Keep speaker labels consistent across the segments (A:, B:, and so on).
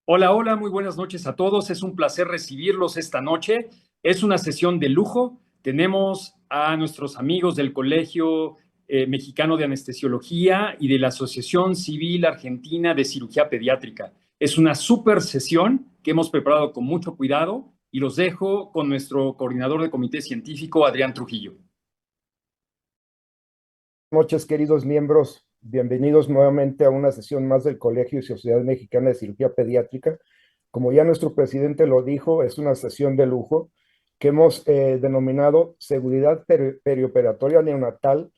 A: Hola, hola, muy buenas noches a todos. Es un placer recibirlos esta noche. Es una sesión de lujo. Tenemos a nuestros amigos del Colegio Mexicano de Anestesiología y de la Asociación Civil Argentina de Cirugía Pediátrica. Es una súper sesión que hemos preparado con mucho cuidado y los dejo con nuestro coordinador de comité científico, Adrián Trujillo.
B: Noches, queridos miembros. Bienvenidos nuevamente a una sesión más del Colegio y Sociedad Mexicana de Cirugía Pediátrica. Como ya nuestro presidente lo dijo, es una sesión de lujo que hemos denominado Seguridad Perioperatoria Neonatal,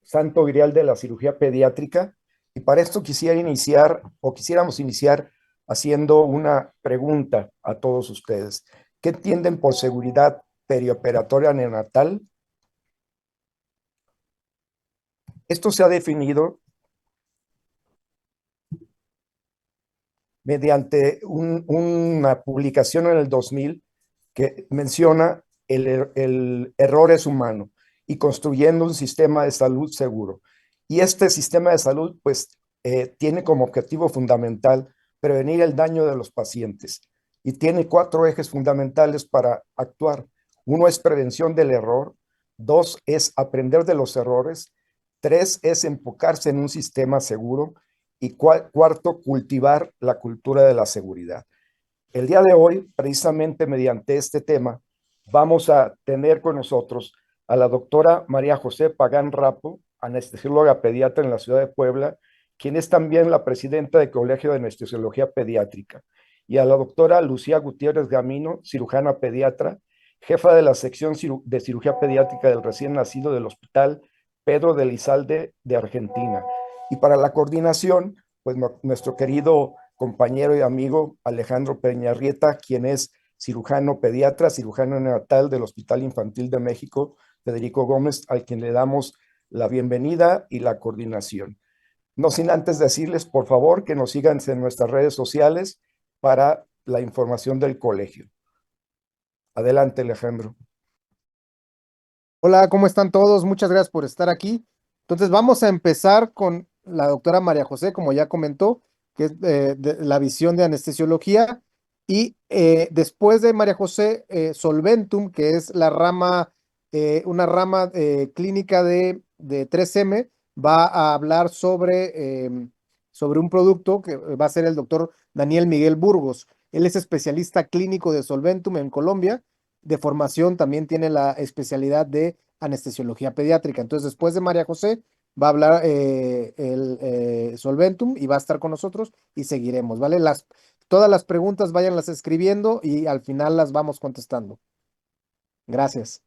B: Santo Grial de la Cirugía Pediátrica. Y para esto quisiéramos iniciar haciendo una pregunta a todos ustedes. ¿Qué entienden por seguridad perioperatoria neonatal? Esto se ha definido mediante una publicación en el 2000 que menciona el error es humano y construyendo un sistema de salud seguro. Y este sistema de salud, pues, tiene como objetivo fundamental prevenir el daño de los pacientes y tiene cuatro ejes fundamentales para actuar. Uno es prevención del error, dos es aprender de los errores, tres es enfocarse en un sistema seguro y cuarto, cultivar la cultura de la seguridad. El día de hoy, precisamente mediante este tema, vamos a tener con nosotros a la doctora María José Pagán Rapo, anestesióloga pediatra en la ciudad de Puebla, quien es también la presidenta del Colegio de Anestesiología Pediátrica, y a la doctora Lucía Gutiérrez Gamino, cirujana pediatra, jefa de la sección de cirugía pediátrica del recién nacido del Hospital Pedro de Lizalde de Argentina. Y para la coordinación, pues nuestro querido compañero y amigo Alejandro Peñarrieta, quien es cirujano pediatra, cirujano neonatal del Hospital Infantil de México, Federico Gómez, al quien le damos la bienvenida y la coordinación. No sin antes decirles, por favor, que nos sigan en nuestras redes sociales para la información del colegio. Adelante, Alejandro.
C: Hola, ¿cómo están todos? Muchas gracias por estar aquí. Entonces vamos a empezar con la doctora María José, como ya comentó, que es de la visión de anestesiología. Y después de María José, Solventum, que es una rama clínica de 3M, va a hablar sobre un producto que va a ser el doctor Daniel Miguel Burgos. Él es especialista clínico de Solventum en Colombia. De formación también tiene la especialidad de anestesiología pediátrica. Entonces, después de María José, va a hablar el Solventum y va a estar con nosotros y seguiremos, ¿vale? Todas las preguntas váyanlas escribiendo y al final las vamos contestando. Gracias.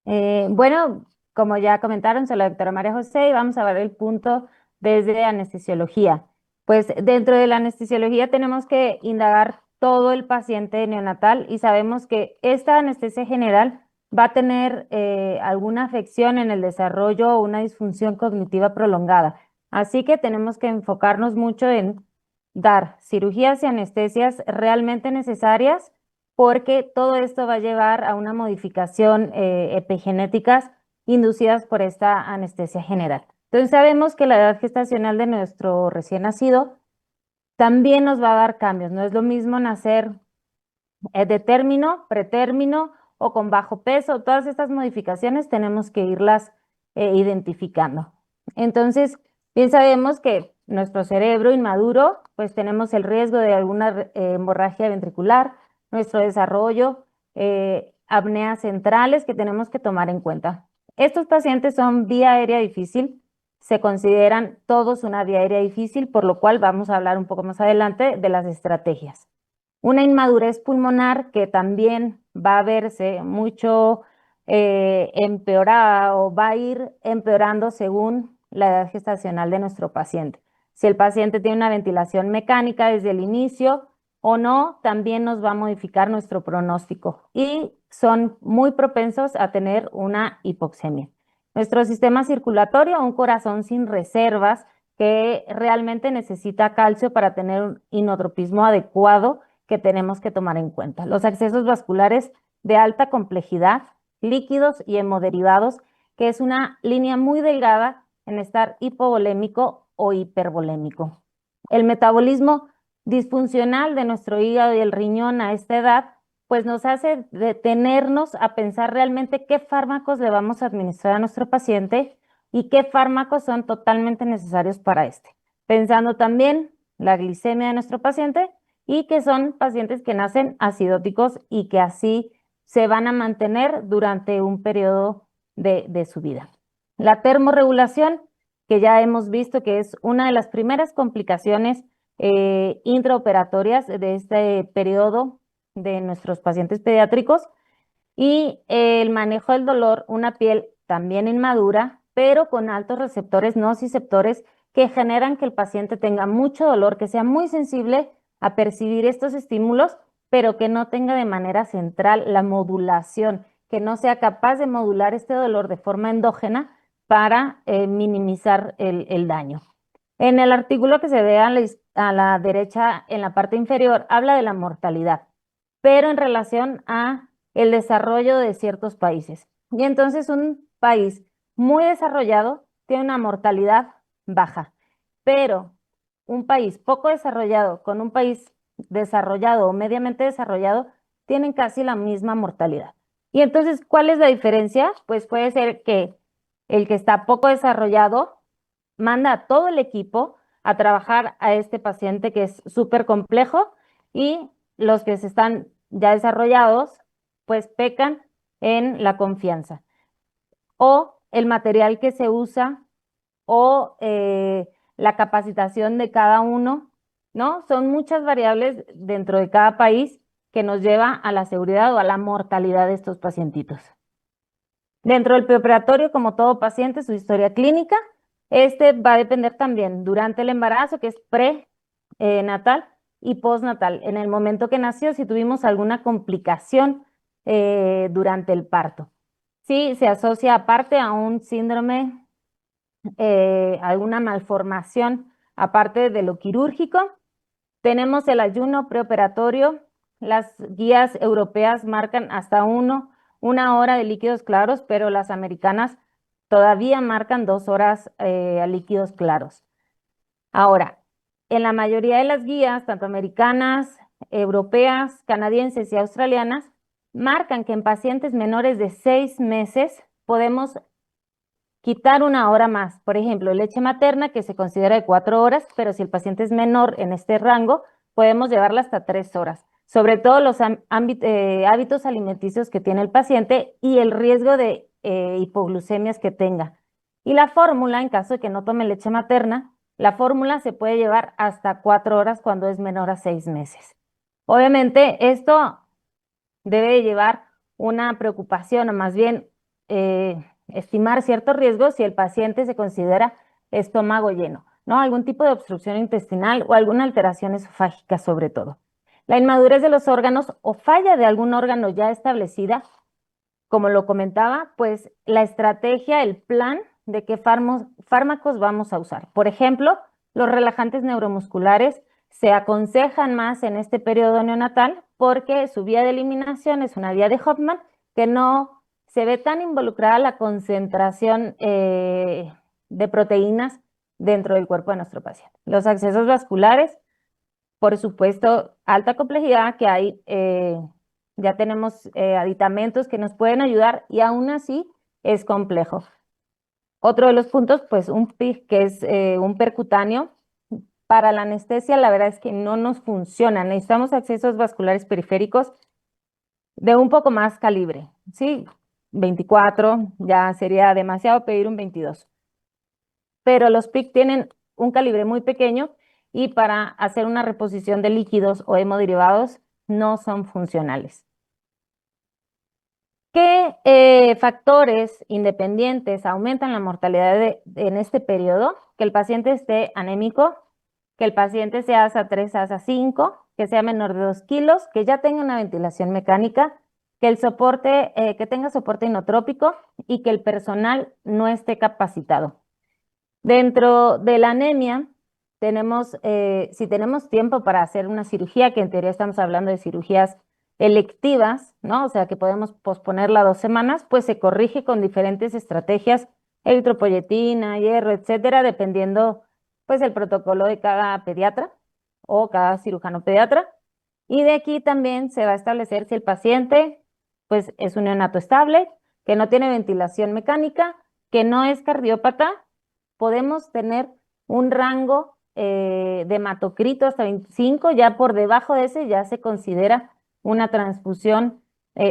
D: Bueno, como ya comentaron, soy la doctora María José y vamos a ver el punto desde anestesiología. Pues dentro de la anestesiología tenemos que indagar todo el paciente neonatal y sabemos que esta anestesia general va a tener alguna afección en el desarrollo o una disfunción cognitiva prolongada. Así que tenemos que enfocarnos mucho en dar cirugías y anestesias realmente necesarias porque todo esto va a llevar a una modificación epigenéticas inducidas por esta anestesia general. Entonces sabemos que la edad gestacional de nuestro recién nacido también nos va a dar cambios. No es lo mismo nacer de término, pretérmino o con bajo peso. Todas estas modificaciones tenemos que irlas identificando. Entonces, bien sabemos que nuestro cerebro inmaduro, pues tenemos el riesgo de alguna hemorragia ventricular, nuestro desarrollo, apneas centrales que tenemos que tomar en cuenta. Estos pacientes son vía aérea difícil, se consideran todos una vía aérea difícil, por lo cual vamos a hablar un poco más adelante de las estrategias. Una inmadurez pulmonar que también va a verse mucho empeorada o va a ir empeorando según la edad gestacional de nuestro paciente. Si el paciente tiene una ventilación mecánica desde el inicio o no, también nos va a modificar nuestro pronóstico y son muy propensos a tener una hipoxemia. Nuestro sistema circulatorio, un corazón sin reservas que realmente necesita calcio para tener un inotropismo adecuado que tenemos que tomar en cuenta. Los accesos vasculares de alta complejidad, líquidos y hemoderivados, que es una línea muy delgada en estar hipovolémico o hipervolémico. El metabolismo disfuncional de nuestro hígado y el riñón a esta edad, pues nos hace detenernos a pensar realmente qué fármacos le vamos a administrar a nuestro paciente y qué fármacos son totalmente necesarios para este. Pensando también la glicemia de nuestro paciente y que son pacientes que nacen acidóticos y que así se van a mantener durante un periodo de su vida. La termorregulación, que ya hemos visto que es una de las primeras complicaciones intraoperatorias de este periodo de nuestros pacientes pediátricos, y el manejo del dolor, una piel también inmadura, pero con altos receptores nociceptores que generan que el paciente tenga mucho dolor, que sea muy sensible a percibir estos estímulos, pero que no tenga de manera central la modulación, que no sea capaz de modular este dolor de forma endógena para minimizar el daño. En el artículo que se ve a la derecha en la parte inferior habla de la mortalidad, pero en relación a el desarrollo de ciertos países. Y entonces un país muy desarrollado tiene una mortalidad baja, pero un país poco desarrollado con un país desarrollado o mediamente desarrollado tienen casi la misma mortalidad. Y entonces, ¿cuál es la diferencia? Pues puede ser que el que está poco desarrollado manda a todo el equipo a trabajar a este paciente que es súper complejo, y los que están ya desarrollados pues pecan en la confianza. O el material que se usa o la capacitación de cada uno, ¿no? Son muchas variables dentro de cada país que nos lleva a la seguridad o a la mortalidad de estos pacientitos. Dentro del preoperatorio, como todo paciente, su historia clínica, va a depender también durante el embarazo, que es prenatal y postnatal. En el momento que nació, si tuvimos alguna complicación durante el parto. Sí, se asocia aparte a un síndrome, alguna malformación aparte de lo quirúrgico. Tenemos el ayuno preoperatorio. Las guías europeas marcan hasta una hora de líquidos claros, pero las americanas todavía marcan 2 horas a líquidos claros. Ahora, en la mayoría de las guías, tanto americanas, europeas, canadienses y australianas, marcan que en pacientes menores de 6 meses podemos quitar 1 hora más. Por ejemplo, leche materna, que se considera de 4 horas, pero si el paciente es menor en este rango, podemos llevarla hasta 3 horas. Sobre todo los hábitos alimenticios que tiene el paciente y el riesgo de hipoglucemias que tenga. Y la fórmula, en caso de que no tome leche materna, la fórmula se puede llevar hasta 4 horas cuando es menor a 6 meses. Obviamente, esto debe llevar una preocupación, o más bien estimar ciertos riesgos si el paciente se considera estómago lleno, ¿no? Algún tipo de obstrucción intestinal o alguna alteración esofágica sobre todo. La inmadurez de los órganos o falla de algún órgano ya establecida, como lo comentaba, pues la estrategia, el plan de qué fármacos vamos a usar. Por ejemplo, los relajantes neuromusculares se aconsejan más en este periodo neonatal porque su vía de eliminación es una vía de Hoffman que no se ve tan involucrada la concentración de proteínas dentro del cuerpo de nuestro paciente. Los accesos vasculares, por supuesto, alta complejidad que hay, ya tenemos aditamentos que nos pueden ayudar y aún así es complejo. Otro de los puntos, pues un PIC, que es un percutáneo. Para la anestesia, la verdad es que no nos funciona. Necesitamos accesos vasculares periféricos de un poco más calibre, ¿sí? 24, ya sería demasiado pedir un 22. Pero los PIC tienen un calibre muy pequeño y para hacer una reposición de líquidos o hemoderivados no son funcionales. ¿Qué factores independientes aumentan la mortalidad en este periodo? Que el paciente esté anémico, que el paciente sea ASA 3, ASA 5, que sea menor de 2 kilos, que ya tenga una ventilación mecánica, que el soporte, que tenga soporte inotrópico y que el personal no esté capacitado. Dentro de la anemia, si tenemos tiempo para hacer una cirugía, que en teoría estamos hablando de cirugías electivas, ¿no? O sea, que podemos posponerla 2 semanas, pues se corrige con diferentes estrategias, eritropoyetina, hierro, etcétera, dependiendo pues el protocolo de cada pediatra o cada cirujano pediatra. Y de aquí también se va a establecer si el paciente pues es un neonato estable, que no tiene ventilación mecánica, que no es cardiópata. Podemos tener un rango de hematocrito hasta 25, ya por debajo de ese ya se considera una transfusión,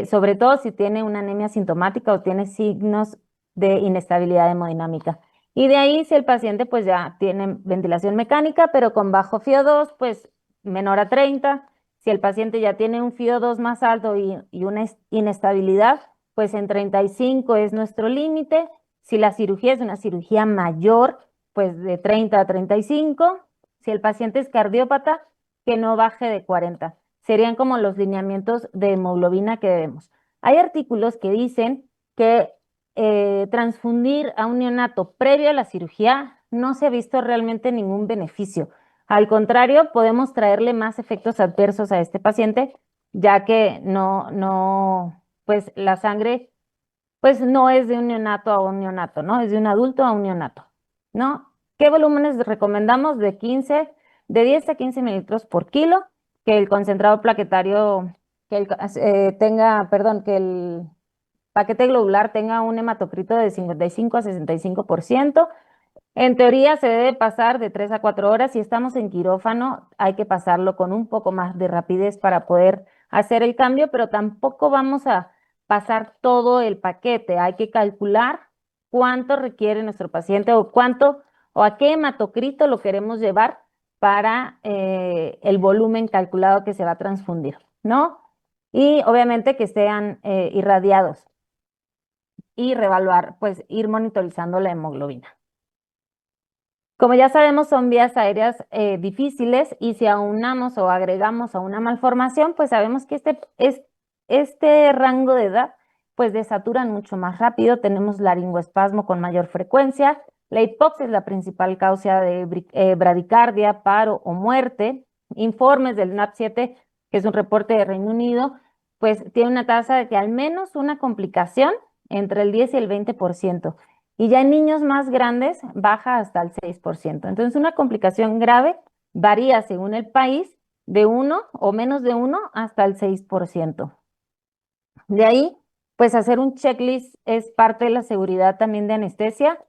D: sobre todo si tiene una anemia sintomática o tiene signos de inestabilidad hemodinámica. Y de ahí, si el paciente pues ya tiene ventilación mecánica, pero con bajo FiO2, pues menor a 30. Si el paciente ya tiene un FiO2 más alto y una inestabilidad, pues en 35 es nuestro límite. Si la cirugía es una cirugía mayor, pues de 30 a 35. Si el paciente es cardiópata, que no baje de 40. Serían como los lineamientos de hemoglobina que debemos. Hay artículos que dicen que transfundir a un neonato previo a la cirugía no se ha visto realmente ningún beneficio. Al contrario, podemos traerle más efectos adversos a este paciente, ya que pues la sangre, pues no es de un neonato a un neonato, ¿no? Es de un adulto a un neonato, ¿no? ¿Qué volúmenes recomendamos? De 10 a 15 mililitros por kilo, que el concentrado plaquetario, que el paquete globular tenga un hematocrito de 55 a 65%. En teoría se debe pasar de 3 a 4 horas. Si estamos en quirófano, hay que pasarlo con un poco más de rapidez para poder hacer el cambio, pero tampoco vamos a pasar todo el paquete. Hay que calcular cuánto requiere nuestro paciente o a qué hematocrito lo queremos llevar para el volumen calculado que se va a transfundir, ¿no? Y obviamente que sean irradiados y revaluar, pues ir monitorizando la hemoglobina. Como ya sabemos, son vías aéreas difíciles y si aunamos o agregamos a una malformación, pues sabemos que este rango de edad pues desaturan mucho más rápido, tenemos laringoespasmo con mayor frecuencia, la hipoxia es la principal causa de bradicardia, paro o muerte. Informes del NAP7, que es un reporte de Reino Unido, pues tiene una tasa de que al menos una complicación entre el 10 y el 20%. Y ya en niños más grandes baja hasta el 6%. Entonces, una complicación grave varía según el país de 1 o menos de 1 hasta el 6%. De ahí, pues hacer un checklist es parte de la seguridad también de anestesia,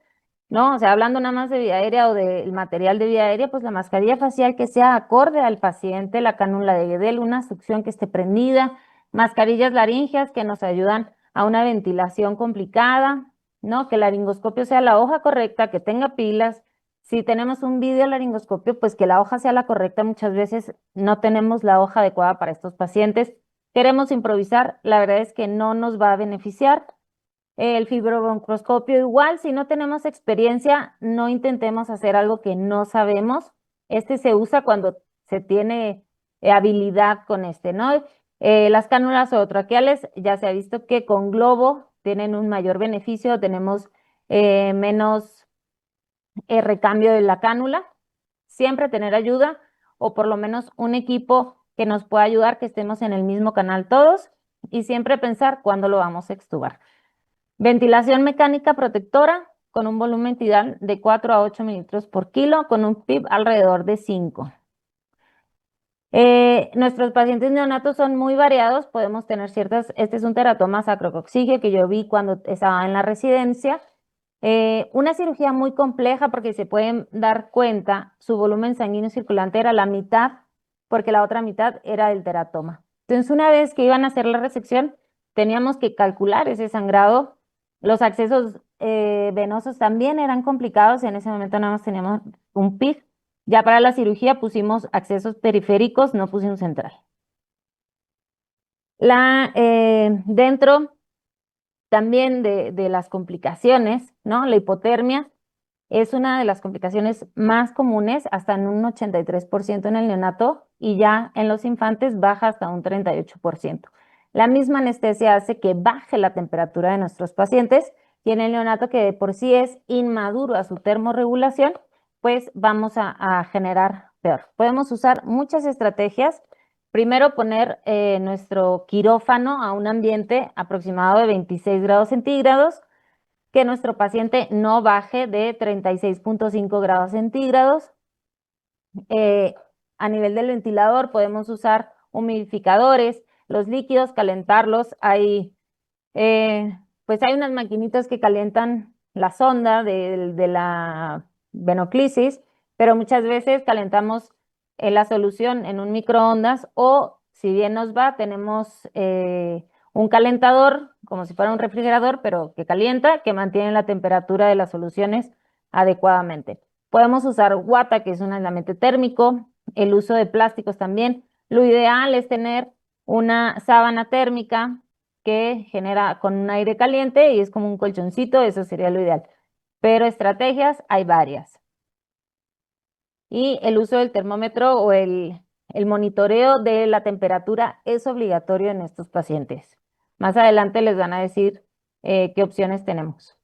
D: ¿no? O sea, hablando nada más de vía aérea o del material de vía aérea, pues la mascarilla facial que sea acorde al paciente, la cánula de Guedel, una succión que esté prendida, mascarillas laríngeas que nos ayudan a una ventilación complicada, ¿no? Que el laringoscopio sea la hoja correcta, que tenga pilas. Si tenemos un video laringoscopio, pues que la hoja sea la correcta. Muchas veces no tenemos la hoja adecuada para estos pacientes. Queremos improvisar, la verdad es que no nos va a beneficiar. El fibrobroncoscopio igual, si no tenemos experiencia, no intentemos hacer algo que no sabemos. Este se usa cuando se tiene habilidad con ¿no? Las cánulas orotraqueales, ya se ha visto que con globo tienen un mayor beneficio, tenemos menos recambio de la cánula. Siempre tener ayuda o por lo menos un equipo que nos pueda ayudar, que estemos en el mismo canal todos y siempre pensar cuándo lo vamos a extubar. Ventilación mecánica protectora con un volumen tidal de 4 a 8 mililitros por kilo con un PIB alrededor de 5. Nuestros pacientes neonatos son muy variados, podemos tener este es un teratoma sacrococcigio que yo vi cuando estaba en la residencia. Una cirugía muy compleja porque se pueden dar cuenta, su volumen sanguíneo circulante era la mitad, porque la otra mitad era del teratoma. Entonces, una vez que iban a hacer la resección, teníamos que calcular ese sangrado. Los accesos venosos también eran complicados, en ese momento nada más teníamos un PIC. Ya para la cirugía pusimos accesos periféricos, no pusimos central. Dentro también de las complicaciones, ¿no? La hipotermia es una de las complicaciones más comunes, hasta en un 83% en el neonato, y ya en los infantes baja hasta un 38%. La misma anestesia hace que baje la temperatura de nuestros pacientes, y en el neonato, que de por sí es inmaduro a su termorregulación, pues vamos a generar peor. Podemos usar muchas estrategias. Primero, poner nuestro quirófano a un ambiente aproximado de 26 grados centígrados, que nuestro paciente no baje de 36.5 grados centígrados, A nivel del ventilador podemos usar humidificadores, los líquidos, calentarlos. Pues hay unas maquinitas que calientan la sonda de la venoclisis, pero muchas veces calentamos la solución en un microondas o, si bien nos va, tenemos un calentador, como si fuera un refrigerador, pero que calienta, que mantiene la temperatura de las soluciones adecuadamente. Podemos usar guata, que es un aislamiento térmico, el uso de plásticos también. Lo ideal es tener una sábana térmica que genera con un aire caliente y es como un colchoncito, eso sería lo ideal. Pero estrategias hay varias. Y el uso del termómetro o el monitoreo de la temperatura es obligatorio en estos pacientes. Más adelante les van a decir qué opciones tenemos.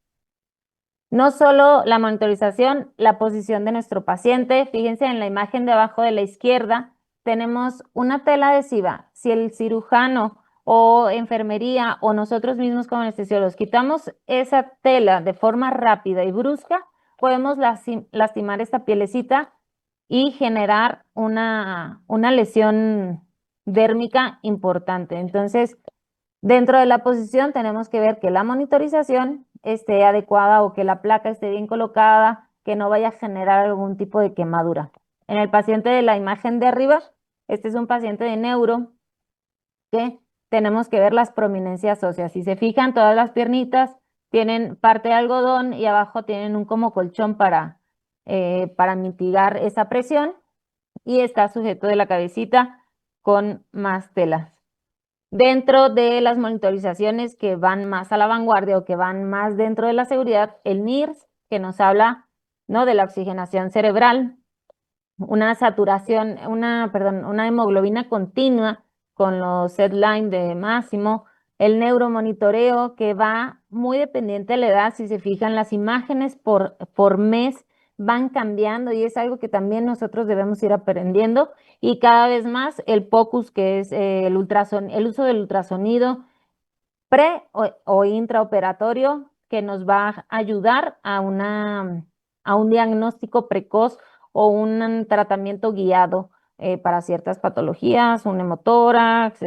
D: No solo la monitorización, la posición de nuestro paciente. Fíjense en la imagen de abajo de la izquierda, tenemos una tela adhesiva. Si el cirujano o enfermería o nosotros mismos como anestesiólogos quitamos esa tela de forma rápida y brusca, podemos lastimar esta pielecita y generar una lesión dérmica importante. Entonces, dentro de la posición tenemos que ver que la monitorización esté adecuada o que la placa esté bien colocada, que no vaya a generar algún tipo de quemadura. En el paciente de la imagen de arriba, este es un paciente de neuro que tenemos que ver las prominencias óseas. Si se fijan, todas las piernitas tienen parte de algodón y abajo tienen un como colchón para mitigar esa presión y está sujeto de la cabecita con más telas. Dentro de las monitorizaciones que van más a la vanguardia o que van más dentro de la seguridad, el NIRS, que nos habla, ¿no?, de la oxigenación cerebral, una saturación, una hemoglobina continua con los setline de máximo, el neuromonitoreo que va muy dependiente de la edad. Si se fijan, las imágenes por mes van cambiando y es algo que también nosotros debemos ir aprendiendo, y cada vez más el POCUS, que es el uso del ultrasonido pre o intraoperatorio, que nos va a ayudar a un diagnóstico precoz o un tratamiento guiado para ciertas patologías, un hemotórax,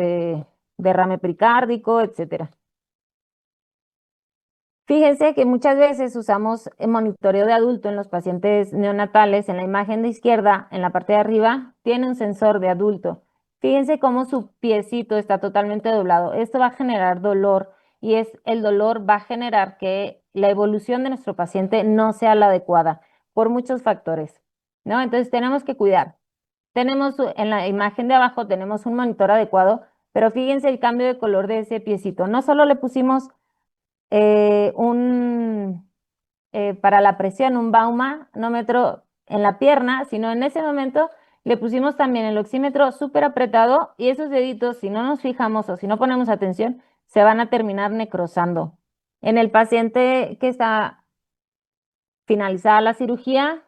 D: derrame pericárdico, etcétera. Fíjense que muchas veces usamos el monitoreo de adulto en los pacientes neonatales. En la imagen de izquierda, en la parte de arriba, tiene un sensor de adulto. Fíjense cómo su piecito está totalmente doblado. Esto va a generar dolor y el dolor va a generar que la evolución de nuestro paciente no sea la adecuada por muchos factores, ¿no? Entonces tenemos que cuidar. En la imagen de abajo tenemos un monitor adecuado, pero fíjense el cambio de color de ese piecito. No solo le pusimos para la presión, un baumanómetro en la pierna, sino en ese momento le pusimos también el oxímetro súper apretado y esos deditos, si no nos fijamos o si no ponemos atención, se van a terminar necrosando. En el paciente que está finalizada la cirugía,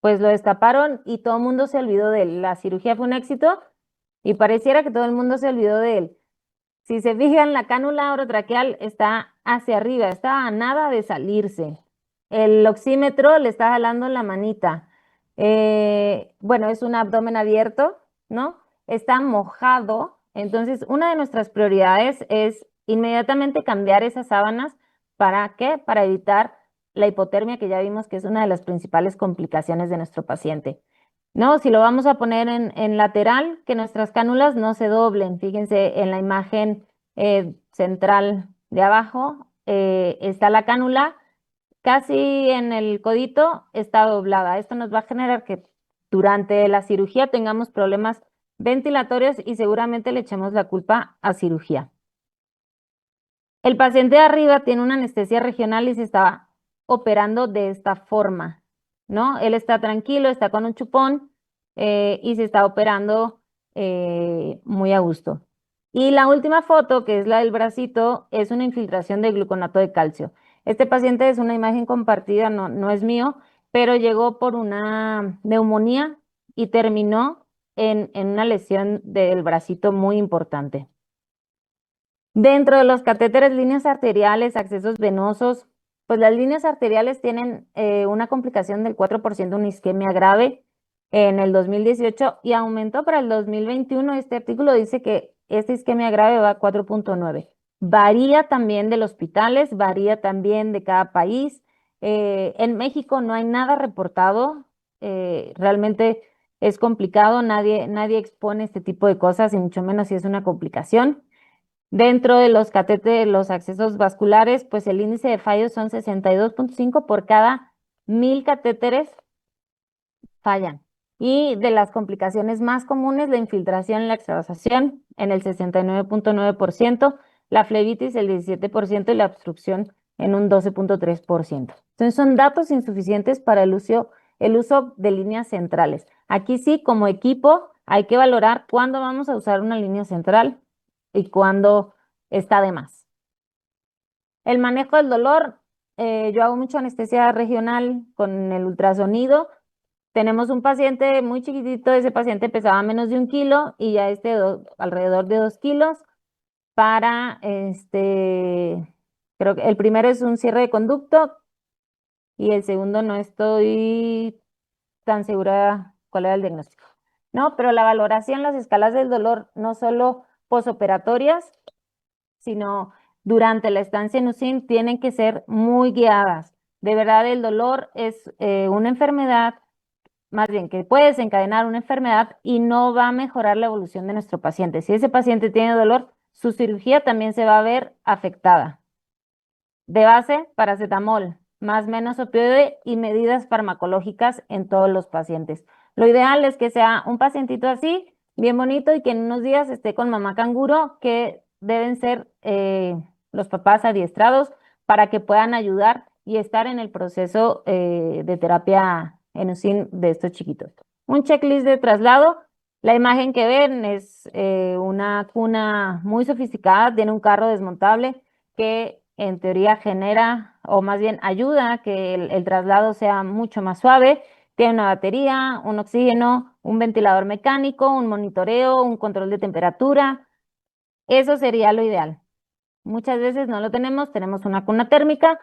D: pues lo destaparon y todo el mundo se olvidó de él. La cirugía fue un éxito y pareciera que todo el mundo se olvidó de él. Si se fijan, la cánula orotraqueal está hacia arriba, está a nada de salirse. El oxímetro le está jalando la manita. Bueno, es un abdomen abierto, ¿no? Está mojado. Entonces, una de nuestras prioridades es inmediatamente cambiar esas sábanas. ¿Para qué? Para evitar la hipotermia, que ya vimos que es una de las principales complicaciones de nuestro paciente. No, si lo vamos a poner en lateral, que nuestras cánulas no se doblen. Fíjense en la imagen central de abajo, está la cánula, casi en el codito está doblada. Esto nos va a generar que durante la cirugía tengamos problemas ventilatorios y seguramente le echemos la culpa a cirugía. El paciente de arriba tiene una anestesia regional y se está operando de esta forma, ¿no? Él está tranquilo, está con un chupón y se está operando muy a gusto. Y la última foto, que es la del bracito, es una infiltración de gluconato de calcio. Este paciente es una imagen compartida, no es mío, pero llegó por una neumonía y terminó en una lesión del bracito muy importante. Dentro de los catéteres, líneas arteriales, accesos venosos, pues las líneas arteriales tienen una complicación del 4%, una isquemia grave. en el 2018 y aumentó para el 2021. Este artículo dice que esta isquemia grave va a 4.9. Varía también de los hospitales, varía también de cada país. En México no hay nada reportado, realmente es complicado, nadie expone este tipo de cosas y mucho menos si es una complicación. Dentro de los catéteres, los accesos vasculares, pues el índice de fallos son 62.5 por cada 1000 catéteres fallan. Y de las complicaciones más comunes, la infiltración y la extravasación en el 69.9%, la flebitis el 17% y la obstrucción en un 12.3%. Entonces son datos insuficientes para el uso de líneas centrales. Aquí sí, como equipo, hay que valorar cuándo vamos a usar una línea central y cuándo está de más. El manejo del dolor, yo hago mucho anestesia regional con el ultrasonido. Tenemos un paciente muy chiquitito, ese paciente pesaba menos de 1 kilo y ya alrededor de 2 kilos para creo que el primero es un cierre de conducto y el segundo no estoy tan segura cuál era el diagnóstico. No, pero la valoración, las escalas del dolor, no solo posoperatorias, sino durante la estancia en UCIN tienen que ser muy guiadas. De verdad, el dolor es una enfermedad, más bien que puede desencadenar una enfermedad y no va a mejorar la evolución de nuestro paciente. Si ese paciente tiene dolor, su cirugía también se va a ver afectada. De base, paracetamol, más menos opioide y medidas farmacológicas en todos los pacientes. Lo ideal es que sea un pacientito así, bien bonito, y que en unos días esté con mamá canguro, que deben ser los papás adiestrados para que puedan ayudar y estar en el proceso de terapia en UCIN de estos chiquitos. Un checklist de traslado. La imagen que ven es una cuna muy sofisticada, tiene un carro desmontable que en teoría genera, o más bien ayuda a que el traslado sea mucho más suave. Tiene una batería, un oxígeno, un ventilador mecánico, un monitoreo, un control de temperatura. Eso sería lo ideal. Muchas veces no lo tenemos una cuna térmica.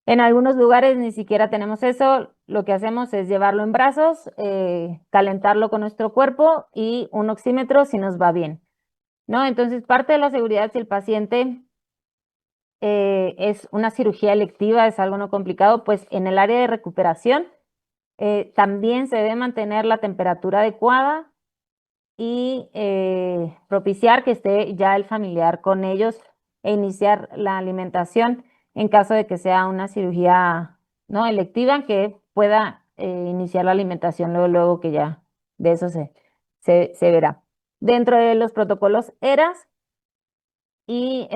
D: En algunos lugares ni siquiera tenemos eso. Lo que hacemos es llevarlo en brazos, calentarlo con nuestro cuerpo y un oxímetro si nos va bien, ¿no? Entonces, parte de la seguridad si el paciente es una cirugía electiva, es algo no complicado, pues en el área de recuperación también se debe mantener la temperatura adecuada y propiciar que esté ya el familiar con ellos e iniciar la alimentación en caso de que sea una cirugía no electiva, que pueda iniciar la alimentación luego que ya de eso se verá. Dentro de los protocolos ERAS, y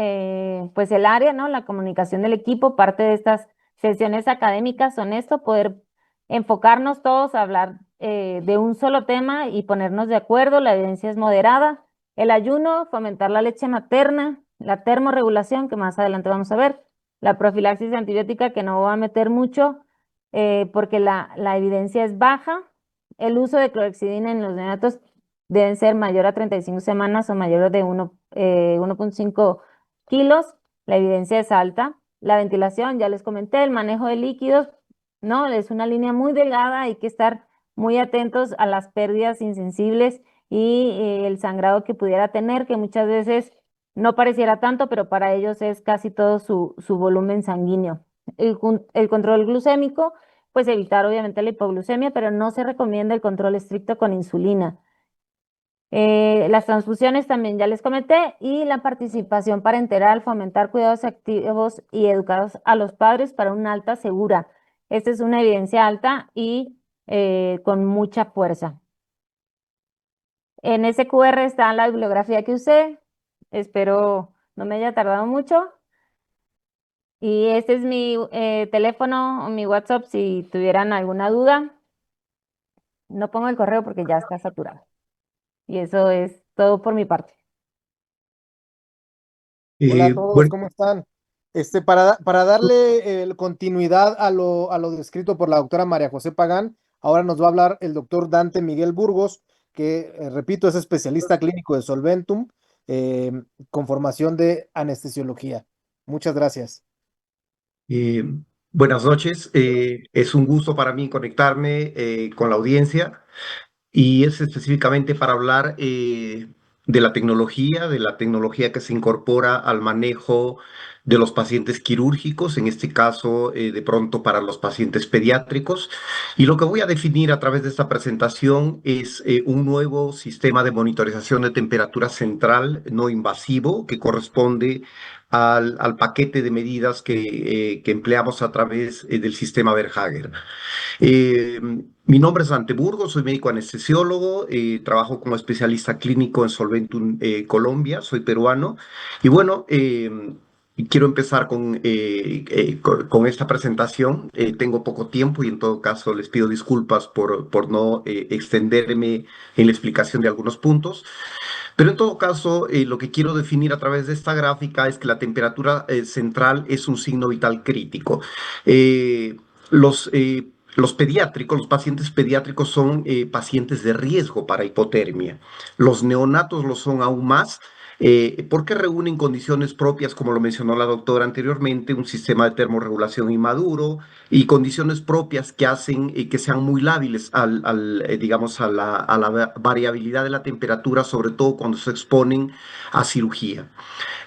D: pues el área, ¿no? La comunicación del equipo, parte de estas sesiones académicas son esto, poder enfocarnos todos a hablar de un solo tema y ponernos de acuerdo. La evidencia es moderada. El ayuno, fomentar la leche materna, la termorregulación, que más adelante vamos a ver, la profilaxis antibiótica, que no voy a meter mucho porque la evidencia es baja. El uso de clorexidina en los neonatos deben ser mayor a 35 semanas o mayor de 1.5 kilos. La evidencia es alta. La ventilación, ya les comenté, el manejo de líquidos, ¿no? Es una línea muy delgada, hay que estar muy atentos a las pérdidas insensibles y el sangrado que pudiera tener, que muchas veces no pareciera tanto, pero para ellos es casi todo su volumen sanguíneo. El control glucémico, pues evitar obviamente la hipoglucemia, pero no se recomienda el control estricto con insulina. Las transfusiones también ya les comenté y la participación parenteral, fomentar cuidados activos y educados a los padres para una alta segura. Esta es una evidencia alta y con mucha fuerza. En ese QR está la bibliografía que usé. Espero no me haya tardado mucho. Y este es mi teléfono o mi WhatsApp si tuvieran alguna duda. No pongo el correo porque ya está saturado. Y eso es todo por mi parte.
C: Hola a todos,
E: Bueno,
C: ¿cómo están? Para darle continuidad a lo descrito por la doctora María José Pagán, ahora nos va a hablar el doctor Dante Miguel Burgos, que, repito, es especialista clínico de Solventum, eh, con formación de anestesiología. Muchas gracias.
E: buenas noches. Es un gusto para mí conectarme con la audiencia. y es específicamente para hablar de la tecnología que se incorpora al manejo de los pacientes quirúrgicos, en este caso de pronto para los pacientes pediátricos. Y lo que voy a definir a través de esta presentación es un nuevo sistema de monitorización de temperatura central no invasivo que corresponde al paquete de medidas que empleamos a través del sistema Verhager. Eh, Mi nombre es Dante Burgos, soy médico anestesiólogo, trabajo como especialista clínico en Solventum Colombia, soy peruano. Y bueno, quiero empezar con esta presentación. Tengo poco tiempo y en todo caso les pido disculpas por no extenderme en la explicación de algunos puntos. Pero en todo caso, lo que quiero definir a través de esta gráfica es que la temperatura central es un signo vital crítico. Eh, los pediátricos, los pacientes pediátricos son pacientes de riesgo para hipotermia. Los neonatos lo son aún más porque reúnen condiciones propias, como lo mencionó la doctora anteriormente, un sistema de termorregulación inmaduro y condiciones propias que hacen que sean muy lábiles digamos, a la variabilidad de la temperatura, sobre todo cuando se exponen a cirugía.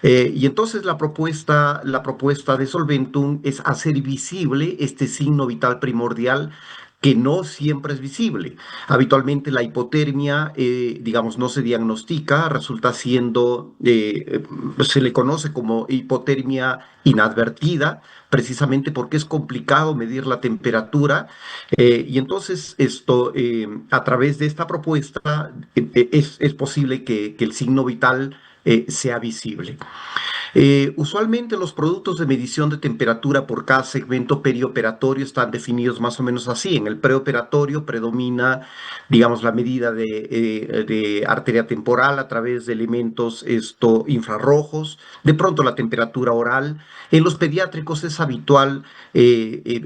E: Y entonces la propuesta de Solventum es hacer visible este signo vital primordial que no siempre es visible. Habitualmente la hipotermia, digamos, no se diagnostica, resulta siendo, se le conoce como hipotermia inadvertida, precisamente porque es complicado medir la temperatura. Y entonces a través de esta propuesta, es posible que el signo vital sea visible. Usualmente los productos de medición de temperatura por cada segmento perioperatorio están definidos más o menos así. En el preoperatorio predomina, digamos, la medida de arteria temporal a través de elementos infrarrojos, de pronto la temperatura oral. En los pediátricos es habitual,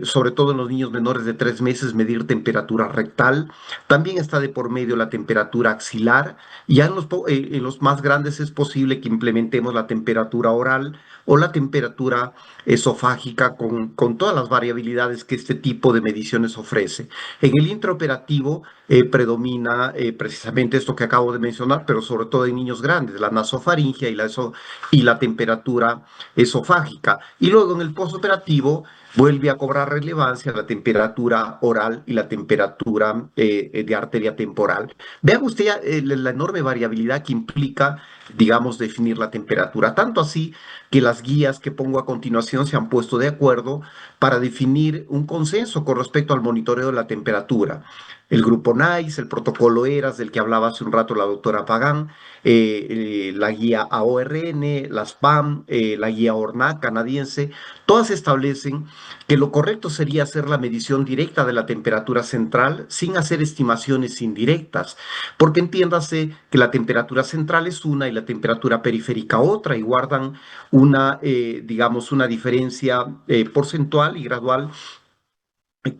E: sobre todo en los niños menores de 3 meses, medir temperatura rectal. También está de por medio la temperatura axilar. Ya en los más grandes es posible que implementemos la temperatura oral o la temperatura esofágica con todas las variabilidades que este tipo de mediciones ofrece. En el intraoperativo predomina precisamente esto que acabo de mencionar, pero sobre todo en niños grandes, la nasofaringia y la temperatura esofágica. Y luego en el postoperativo vuelve a cobrar relevancia la temperatura oral y la temperatura de arteria temporal. Vea usted la enorme variabilidad que implica, digamos, definir la temperatura. Tanto así que las guías que pongo a continuación se han puesto de acuerdo para definir un consenso con respecto al monitoreo de la temperatura. El grupo NICE, el protocolo ERAS del que hablaba hace un rato la doctora Pagán, la guía AORN, la SPAM, la guía ORNAC canadiense, todas establecen que lo correcto sería hacer la medición directa de la temperatura central sin hacer estimaciones indirectas, porque entiéndase que la temperatura central es una y la temperatura periférica otra y guardan digamos, una diferencia porcentual y gradual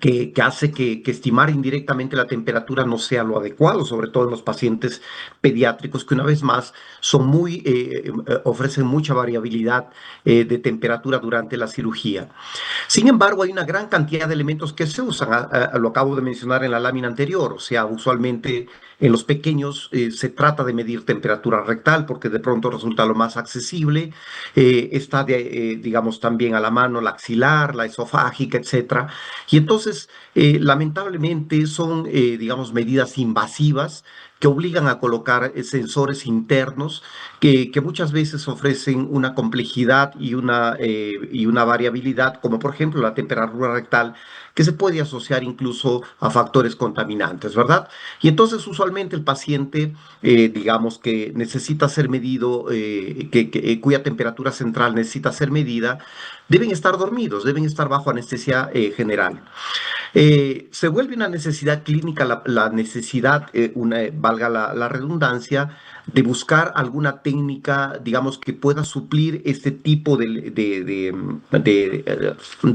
E: que hace que estimar indirectamente la temperatura no sea lo adecuado, sobre todo en los pacientes pediátricos, que una vez más ofrecen mucha variabilidad de temperatura durante la cirugía. Sin embargo, hay una gran cantidad de elementos que se usan, lo acabo de mencionar en la lámina anterior, o sea, usualmente en los pequeños se trata de medir temperatura rectal porque de pronto resulta lo más accesible, digamos, también a la mano la axilar, la esofágica, etcétera. Y entonces, lamentablemente, son, digamos, medidas invasivas que obligan a colocar sensores internos que muchas veces ofrecen una complejidad y una variabilidad, como por ejemplo la temperatura rectal, que se puede asociar incluso a factores contaminantes, ¿verdad? Y entonces usualmente el paciente, digamos que necesita ser medido, cuya temperatura central necesita ser medida, deben estar dormidos, deben estar bajo anestesia general. Se vuelve una necesidad clínica la necesidad, valga la redundancia, de buscar alguna técnica, digamos, que pueda suplir este tipo de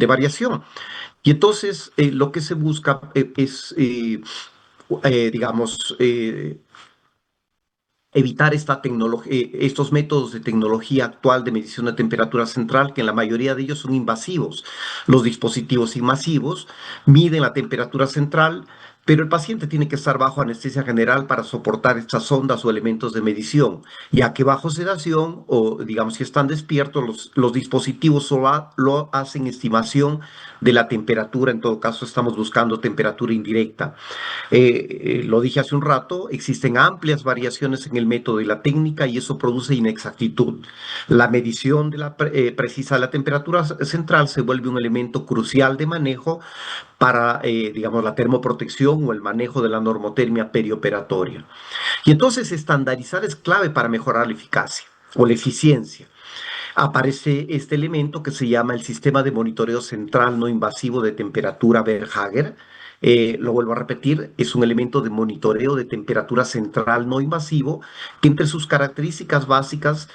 E: variación. Y entonces lo que se busca es, digamos, evitar estos métodos de tecnología actual de medición de temperatura central, que en la mayoría de ellos son invasivos. Los dispositivos invasivos miden la temperatura central, pero el paciente tiene que estar bajo anestesia general para soportar estas ondas o elementos de medición, ya que bajo sedación o digamos si están despiertos, los dispositivos solo lo hacen estimación de la temperatura, en todo caso estamos buscando temperatura indirecta. Lo dije hace un rato, existen amplias variaciones en el método y la técnica y eso produce inexactitud. La medición de precisa de la temperatura central se vuelve un elemento crucial de manejo para, digamos, la termoprotección o el manejo de la normotermia perioperatoria. Y entonces estandarizar es clave para mejorar la eficacia o la eficiencia. Aparece este elemento que se llama el sistema de monitoreo central no invasivo de temperatura Verhager. Lo vuelvo a repetir, es un elemento de monitoreo de temperatura central no invasivo que entre sus características básicas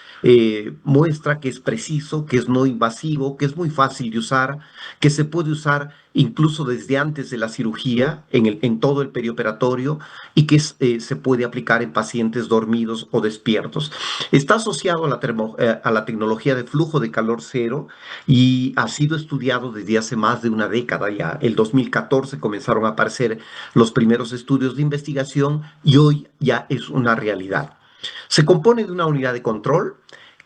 E: muestra que es preciso, que es no invasivo, que es muy fácil de usar, que se puede usar incluso desde antes de la cirugía, en todo el perioperatorio, y que se puede aplicar en pacientes dormidos o despiertos. Está asociado a la tecnología de flujo de calor cero y ha sido estudiado desde hace más de una década ya. El 2014 comenzaron a aparecer los primeros estudios de investigación y hoy ya es una realidad. Se compone de una unidad de control,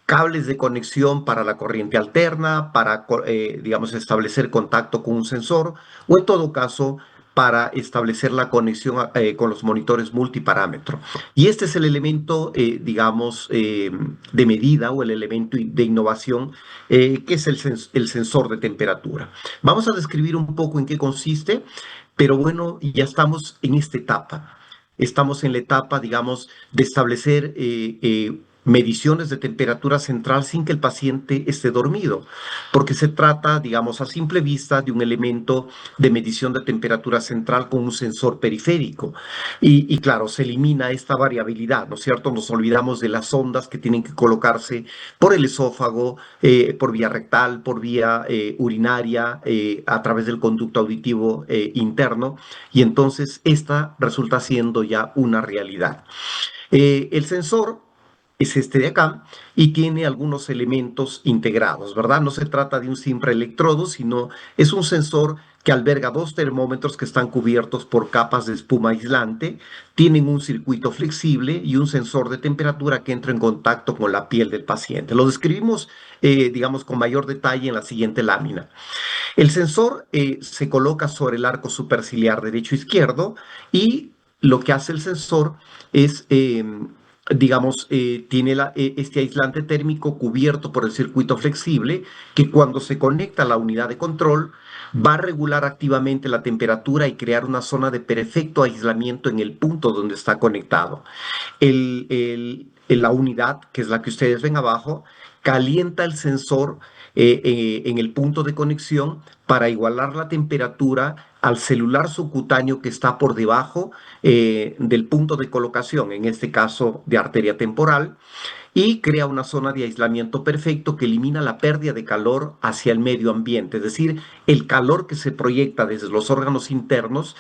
E: cables de conexión para la corriente alterna, para, digamos, establecer contacto con un sensor o en todo caso para establecer la conexión con los monitores multiparámetro. Y este es el elemento, digamos, de medida o el elemento de innovación que es el sensor de temperatura. Vamos a describir un poco en qué consiste, pero bueno, ya estamos en esta etapa. Estamos en la etapa, digamos, de establecer mediciones de temperatura central sin que el paciente esté dormido, porque se trata, digamos, a simple vista de un elemento de medición de temperatura central con un sensor periférico. Y claro, se elimina esta variabilidad, ¿no es cierto? Nos olvidamos de las ondas que tienen que colocarse por el esófago, por vía rectal, por vía urinaria, a través del conducto auditivo interno, y entonces esta resulta siendo ya una realidad. El sensor es este de acá y tiene algunos elementos integrados, ¿verdad? No se trata de un simple electrodo, sino es un sensor que alberga dos termómetros que están cubiertos por capas de espuma aislante, tienen un circuito flexible y un sensor de temperatura que entra en contacto con la piel del paciente. Lo describimos, digamos, con mayor detalle en la siguiente lámina. El sensor se coloca sobre el arco superciliar derecho-izquierdo y lo que hace el sensor es digamos, tiene este aislante térmico cubierto por el circuito flexible que cuando se conecta a la unidad de control va a regular activamente la temperatura y crear una zona de perfecto aislamiento en el punto donde está conectado. La unidad, que es la que ustedes ven abajo, calienta el sensor en el punto de conexión para igualar la temperatura al celular subcutáneo que está por debajo del punto de colocación, en este caso de arteria temporal, y crea una zona de aislamiento perfecto que elimina la pérdida de calor hacia el medio ambiente, es decir, el calor que se proyecta desde los órganos internos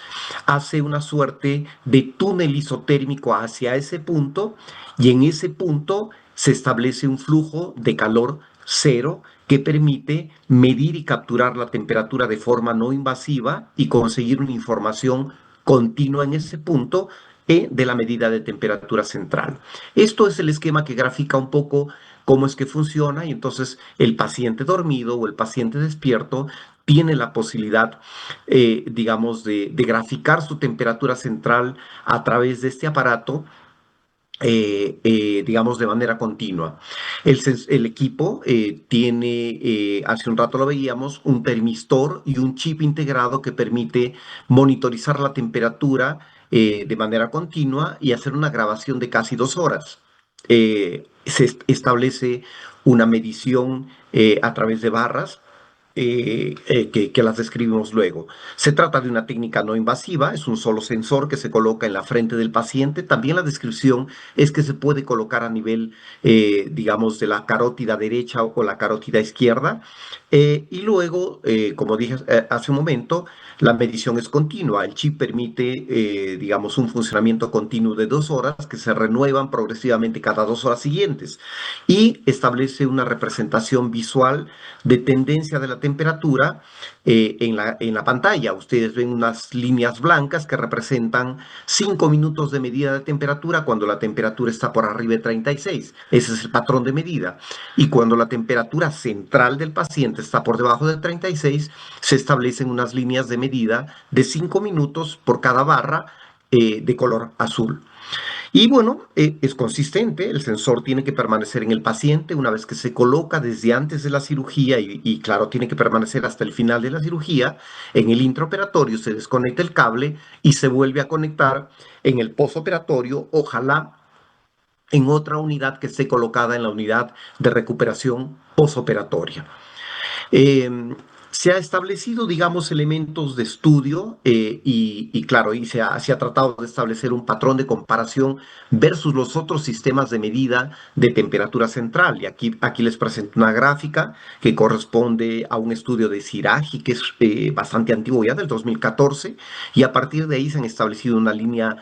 E: hace una suerte de túnel isotérmico hacia ese punto y en ese punto se establece un flujo de calor cero que permite medir y capturar la temperatura de forma no invasiva y conseguir una información continua en ese punto de la medida de temperatura central. Esto es el esquema que grafica un poco cómo es que funciona y entonces el paciente dormido o el paciente despierto tiene la posibilidad, digamos, de graficar su temperatura central a través de este aparato digamos, de manera continua. El equipo tiene, hace un rato lo veíamos, un termistor y un chip integrado que permite monitorizar la temperatura de manera continua y hacer una grabación de casi 2 horas. Se establece una medición a través de barras que las describimos luego. Se trata de una técnica no invasiva, es un solo sensor que se coloca en la frente del paciente. También la descripción es que se puede colocar a nivel, digamos, de la carótida derecha o la carótida izquierda. Y luego, como dije hace un momento, la medición es continua. El chip permite, digamos, un funcionamiento continuo de 2 horas que se renuevan progresivamente cada 2 horas siguientes y establece una representación visual de tendencia de la temperatura temperatura en la pantalla. Ustedes ven unas líneas blancas que representan 5 minutos de medida de temperatura cuando la temperatura está por arriba de 36. Ese es el patrón de medida. Y cuando la temperatura central del paciente está por debajo de 36, se establecen unas líneas de medida de 5 minutos por cada barra de color azul. Y bueno, es consistente, el sensor tiene que permanecer en el paciente una vez que se coloca desde antes de la cirugía y claro, tiene que permanecer hasta el final de la cirugía. En el intraoperatorio se desconecta el cable y se vuelve a conectar en el postoperatorio, ojalá en otra unidad que esté colocada en la unidad de recuperación postoperatoria. Eh, Se ha establecido, digamos, elementos de estudio claro, y se ha tratado de establecer un patrón de comparación versus los otros sistemas de medida de temperatura central. Y aquí les presento una gráfica que corresponde a un estudio de Siraj, que es bastante antiguo ya, del 2014, y a partir de ahí se han establecido una línea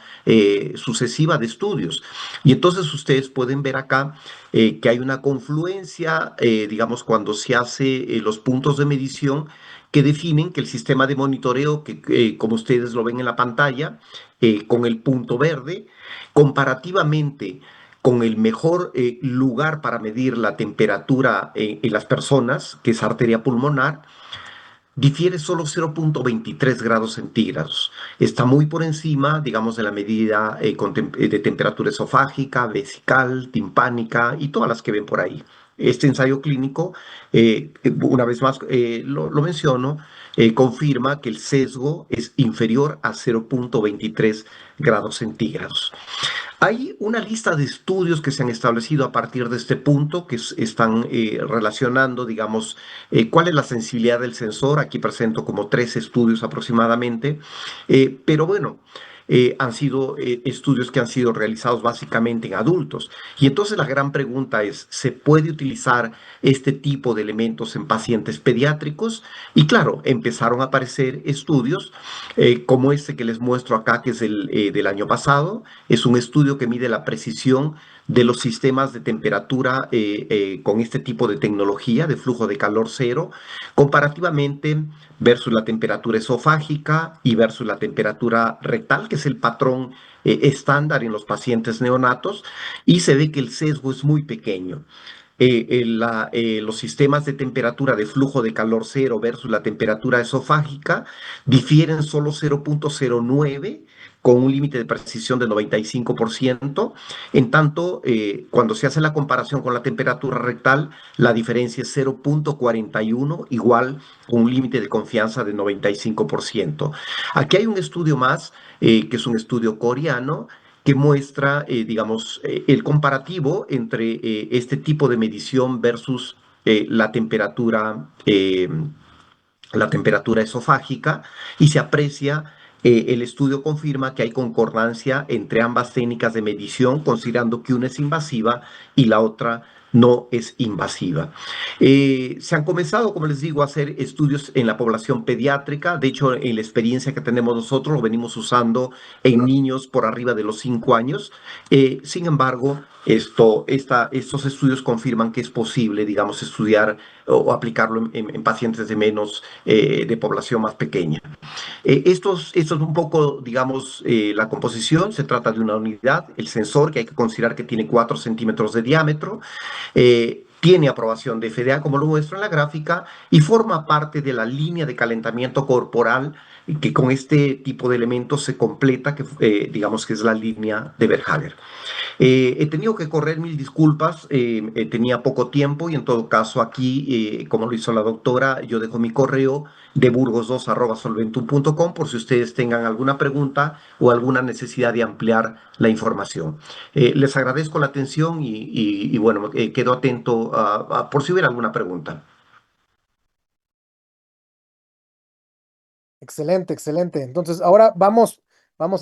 E: sucesiva de estudios. Y entonces ustedes pueden ver acá que hay una confluencia, digamos, cuando se hace los puntos de medición que definen que el sistema de monitoreo, que como ustedes lo ven en la pantalla, con el punto verde, comparativamente con el mejor lugar para medir la temperatura en las personas, que es arteria pulmonar, difiere solo 0,23 grados centígrados. Está muy por encima, digamos, de la medida de temperatura esofágica, vesical, timpánica y todas las que ven por ahí. Este ensayo clínico, una vez más lo menciono, confirma que el sesgo es inferior a 0,23 grados centígrados. Hay una lista de estudios que se han establecido a partir de este punto que están relacionando, digamos, cuál es la sensibilidad del sensor. Aquí presento como 3 estudios aproximadamente, pero bueno, han sido estudios que han sido realizados básicamente en adultos. Y entonces la gran pregunta es, ¿se puede utilizar este tipo de elementos en pacientes pediátricos? Y claro, empezaron a aparecer estudios como este que les muestro acá, que es del año pasado. Es un estudio que mide la precisión de los sistemas de temperatura con este tipo de tecnología de flujo de calor cero, comparativamente versus la temperatura esofágica y versus la temperatura rectal, que es el patrón estándar en los pacientes neonatos, y se ve que el sesgo es muy pequeño. Los sistemas de temperatura de flujo de calor cero versus la temperatura esofágica difieren solo 0,09 con un límite de precisión de 95%. En tanto, cuando se hace la comparación con la temperatura rectal, la diferencia es 0,41, igual con un límite de confianza de 95%. Aquí hay un estudio más, que es un estudio coreano, que muestra, digamos, el comparativo entre este tipo de medición versus la temperatura esofágica, y se aprecia, el estudio confirma que hay concordancia entre ambas técnicas de medición, considerando que una es invasiva y la otra no es invasiva. Se han comenzado, como les digo, a hacer estudios en la población pediátrica. De hecho, en la experiencia que tenemos nosotros, lo venimos usando en niños por arriba de los 5 años. Sin embargo, estos estudios confirman que es posible, digamos, estudiar o aplicarlo en pacientes de población más pequeña. Esto es un poco, digamos, la composición. Se trata de una unidad, el sensor, que hay que considerar que tiene 4 centímetros de diámetro. Tiene aprobación de FDA, como lo muestro en la gráfica, y forma parte de la línea de calentamiento corporal que con este tipo de elementos se completa, que digamos que es la línea de Verhager. He tenido que correr, mil disculpas, tenía poco tiempo y en todo caso aquí, como lo hizo la doctora, yo dejo mi correo de burgos2@solventum.com por si ustedes tengan alguna pregunta o alguna necesidad de ampliar la información. Les agradezco la atención y bueno, quedo atento por si hubiera alguna pregunta.
C: Excelente, excelente. Entonces, ahora vamos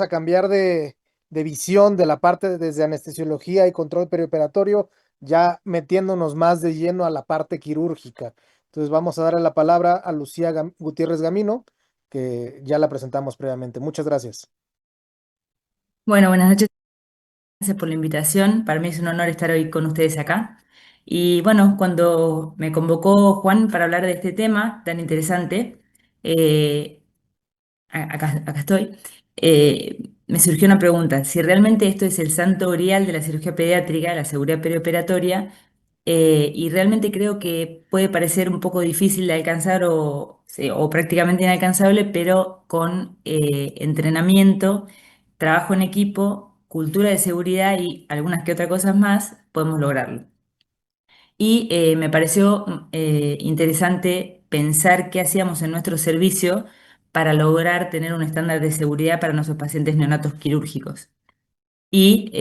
C: a cambiar de visión de la parte desde anestesiología y control perioperatorio, ya metiéndonos más de lleno a la parte quirúrgica. Entonces, vamos a darle la palabra a Lucía Gutiérrez Gamino, que ya la presentamos previamente. Muchas gracias.
F: Bueno, buenas noches. Gracias por la invitación. Para mí es un honor estar hoy con ustedes acá. Y bueno, cuando me convocó Juan para hablar de este tema tan interesante, eh, acá estoy, me surgió una pregunta, si realmente esto es el santo grial de la cirugía pediátrica, la seguridad perioperatoria, y realmente creo que puede parecer un poco difícil de alcanzar o, sí, o prácticamente inalcanzable, pero con entrenamiento, trabajo en equipo, cultura de seguridad y algunas que otras cosas más, podemos lograrlo. Y me pareció interesante pensar qué hacíamos en nuestro servicio para lograr tener un estándar de seguridad para nuestros pacientes neonatos quirúrgicos. Y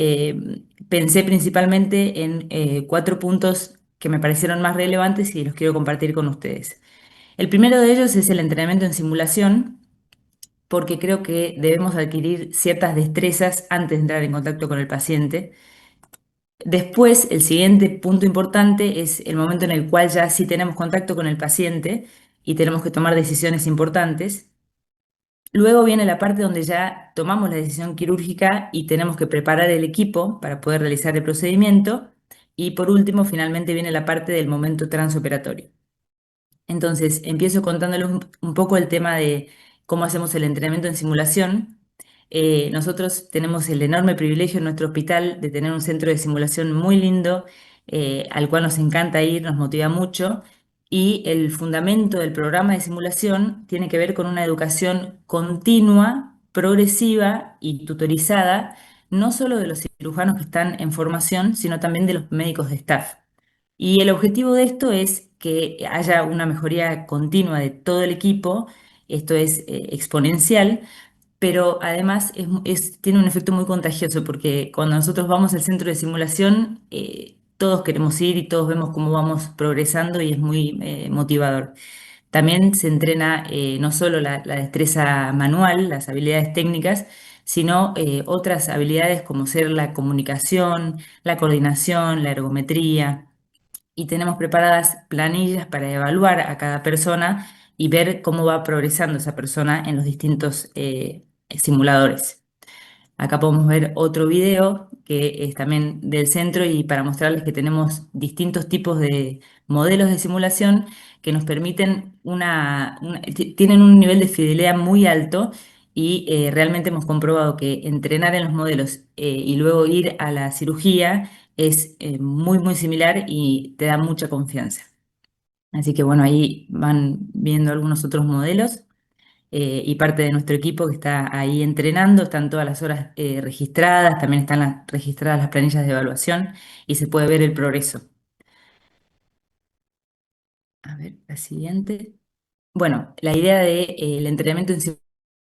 F: pensé principalmente en 4 puntos que me parecieron más relevantes y los quiero compartir con ustedes. El primero de ellos es el entrenamiento en simulación, porque creo que debemos adquirir ciertas destrezas antes de entrar en contacto con el paciente. Después, el siguiente punto importante es el momento en el cual ya sí tenemos contacto con el paciente y tenemos que tomar decisiones importantes. Luego viene la parte donde ya tomamos la decisión quirúrgica y tenemos que preparar el equipo para poder realizar el procedimiento. Y por último, finalmente viene la parte del momento transoperatorio. Entonces, empiezo contándoles un poco el tema de cómo hacemos el entrenamiento en simulación. Nosotros tenemos el enorme privilegio en nuestro hospital de tener un centro de simulación muy lindo, al cual nos encanta ir, nos motiva mucho. Y el fundamento del programa de simulación tiene que ver con una educación continua, progresiva y tutorizada, no solo de los cirujanos que están en formación, sino también de los médicos de staff. Y el objetivo de esto es que haya una mejoría continua de todo el equipo, esto es exponencial, pero además tiene un efecto muy contagioso porque cuando nosotros vamos al centro de simulación, todos queremos ir y todos vemos cómo vamos progresando y es muy motivador. También se entrena no solo la destreza manual, las habilidades técnicas, sino otras habilidades como ser la comunicación, la coordinación, la ergometría, y tenemos preparadas planillas para evaluar a cada persona y ver cómo va progresando esa persona en los distintos simuladores. Acá podemos ver otro video que es también del centro y para mostrarles que tenemos distintos tipos de modelos de simulación que nos permiten tienen un nivel de fidelidad muy alto y realmente hemos comprobado que entrenar en los modelos y luego ir a la cirugía es muy similar y te da mucha confianza. Así que bueno, ahí van viendo algunos otros modelos y parte de nuestro equipo que está ahí entrenando, están todas las horas registradas, también están registradas las planillas de evaluación y se puede ver el progreso. A ver, la siguiente. Bueno, la idea del entrenamiento en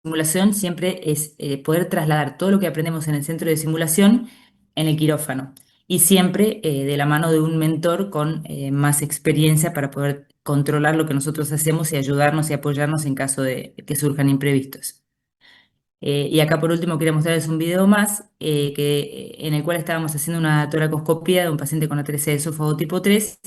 F: simulación siempre es poder trasladar todo lo que aprendemos en el centro de simulación en el quirófano y siempre de la mano de un mentor con más experiencia para poder controlar lo que nosotros hacemos y ayudarnos y apoyarnos en caso de que surjan imprevistos. Y acá por último quería mostrarles un video más en el cual estábamos haciendo una toracoscopia de un paciente con atresia de esófago tipo 3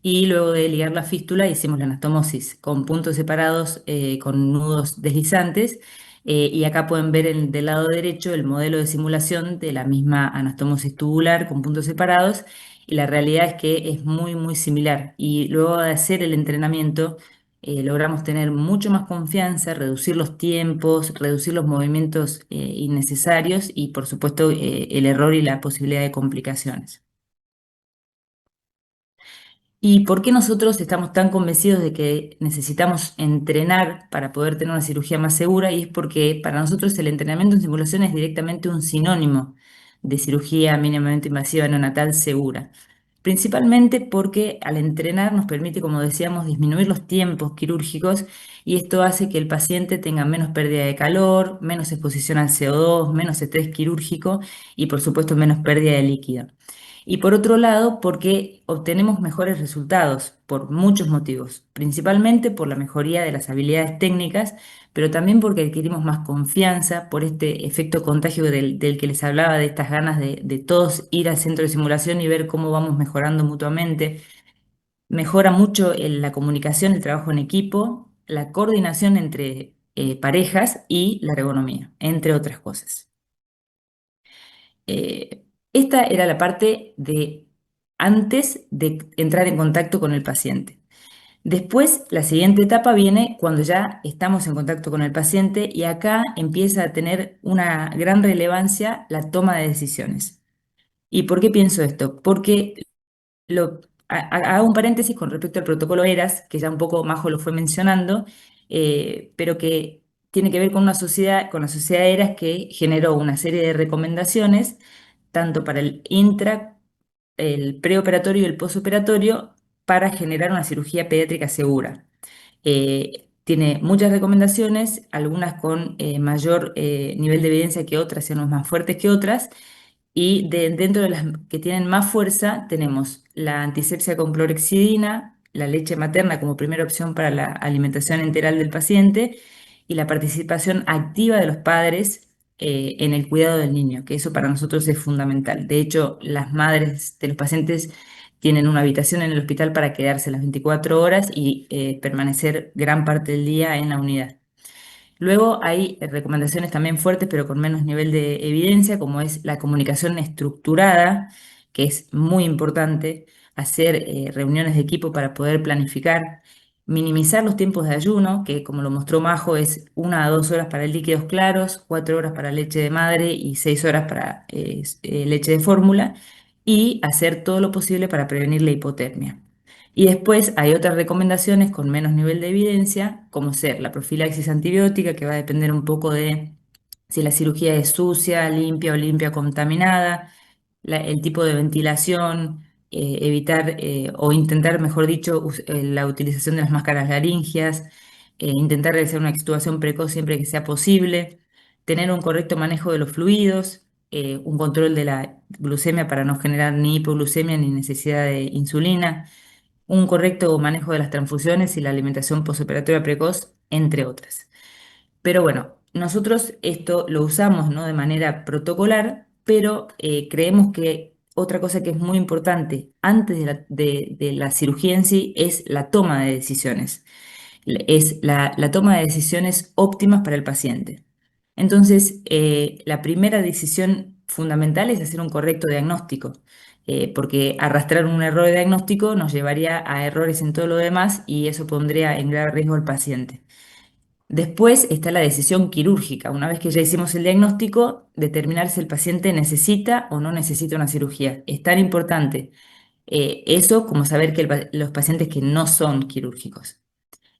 F: y luego de ligar la fístula hicimos la anastomosis con puntos separados con nudos deslizantes y acá pueden ver del lado derecho el modelo de simulación de la misma anastomosis tubular con puntos separados y la realidad es que es muy similar y luego de hacer el entrenamiento logramos tener mucho más confianza, reducir los tiempos, reducir los movimientos innecesarios y, por supuesto, el error y la posibilidad de complicaciones. ¿Y por qué nosotros estamos tan convencidos de que necesitamos entrenar para poder tener una cirugía más segura? Y es porque para nosotros el entrenamiento en simulación es directamente un sinónimo de cirugía mínimamente invasiva neonatal segura. Principalmente porque al entrenar nos permite, como decíamos, disminuir los tiempos quirúrgicos y esto hace que el paciente tenga menos pérdida de calor, menos exposición al CO2, menos estrés quirúrgico y por supuesto menos pérdida de líquido. Y por otro lado, porque obtenemos mejores resultados por muchos motivos, principalmente por la mejoría de las habilidades técnicas, pero también porque adquirimos más confianza por este efecto contagio del que les hablaba, de estas ganas de todos ir al centro de simulación y ver cómo vamos mejorando mutuamente. Mejora mucho la comunicación, el trabajo en equipo, la coordinación entre parejas y la ergonomía, entre otras cosas. Esta era la parte de antes de entrar en contacto con el paciente. Después, la siguiente etapa viene cuando ya estamos en contacto con el paciente y acá empieza a tener una gran relevancia la toma de decisiones. ¿Y por qué pienso esto? Porque hago un paréntesis con respecto al protocolo ERAS, que ya un poco Majo lo fue mencionando, pero que tiene que ver con con la sociedad ERAS que generó una serie de recomendaciones, tanto para el preoperatorio y el posoperatorio, para generar una cirugía pediátrica segura. Tiene muchas recomendaciones, algunas con mayor nivel de evidencia que otras, y unas más fuertes que otras, y dentro de las que tienen más fuerza tenemos la antisepsia con clorexidina, la leche materna como primera opción para la alimentación enteral del paciente y la participación activa de los padres en el cuidado del niño, que eso para nosotros es fundamental. De hecho, las madres de los pacientes tienen una habitación en el hospital para quedarse las 24 horas y permanecer gran parte del día en la unidad. Luego hay recomendaciones también fuertes, pero con menos nivel de evidencia, como es la comunicación estructurada, que es muy importante, hacer reuniones de equipo para poder planificar, minimizar los tiempos de ayuno, que como lo mostró Majo, es 1 a 2 horas para líquidos claros, 4 horas para leche de madre y 6 horas para leche de fórmula, y hacer todo lo posible para prevenir la hipotermia. Y después hay otras recomendaciones con menos nivel de evidencia, como ser la profilaxis antibiótica, que va a depender un poco de si la cirugía es sucia, limpia o limpia contaminada, el tipo de ventilación, evitar o intentar, mejor dicho, la utilización de las máscaras laringias, intentar realizar una extubación precoz siempre que sea posible, tener un correcto manejo de los fluidos, un control de la glucemia para no generar ni hipoglucemia ni necesidad de insulina, un correcto manejo de las transfusiones y la alimentación posoperatoria precoz, entre otras. Pero bueno, nosotros esto lo usamos, ¿no?, de manera protocolar, pero creemos que otra cosa que es muy importante antes de la cirugía en sí es la toma de decisiones. Es la toma de decisiones óptimas para el paciente. Entonces, la primera decisión fundamental es hacer un correcto diagnóstico, porque arrastrar un error de diagnóstico nos llevaría a errores en todo lo demás y eso pondría en grave riesgo al paciente. Después está la decisión quirúrgica. Una vez que ya hicimos el diagnóstico, determinar si el paciente necesita o no necesita una cirugía. Es tan importante eso como saber que los pacientes que no son quirúrgicos.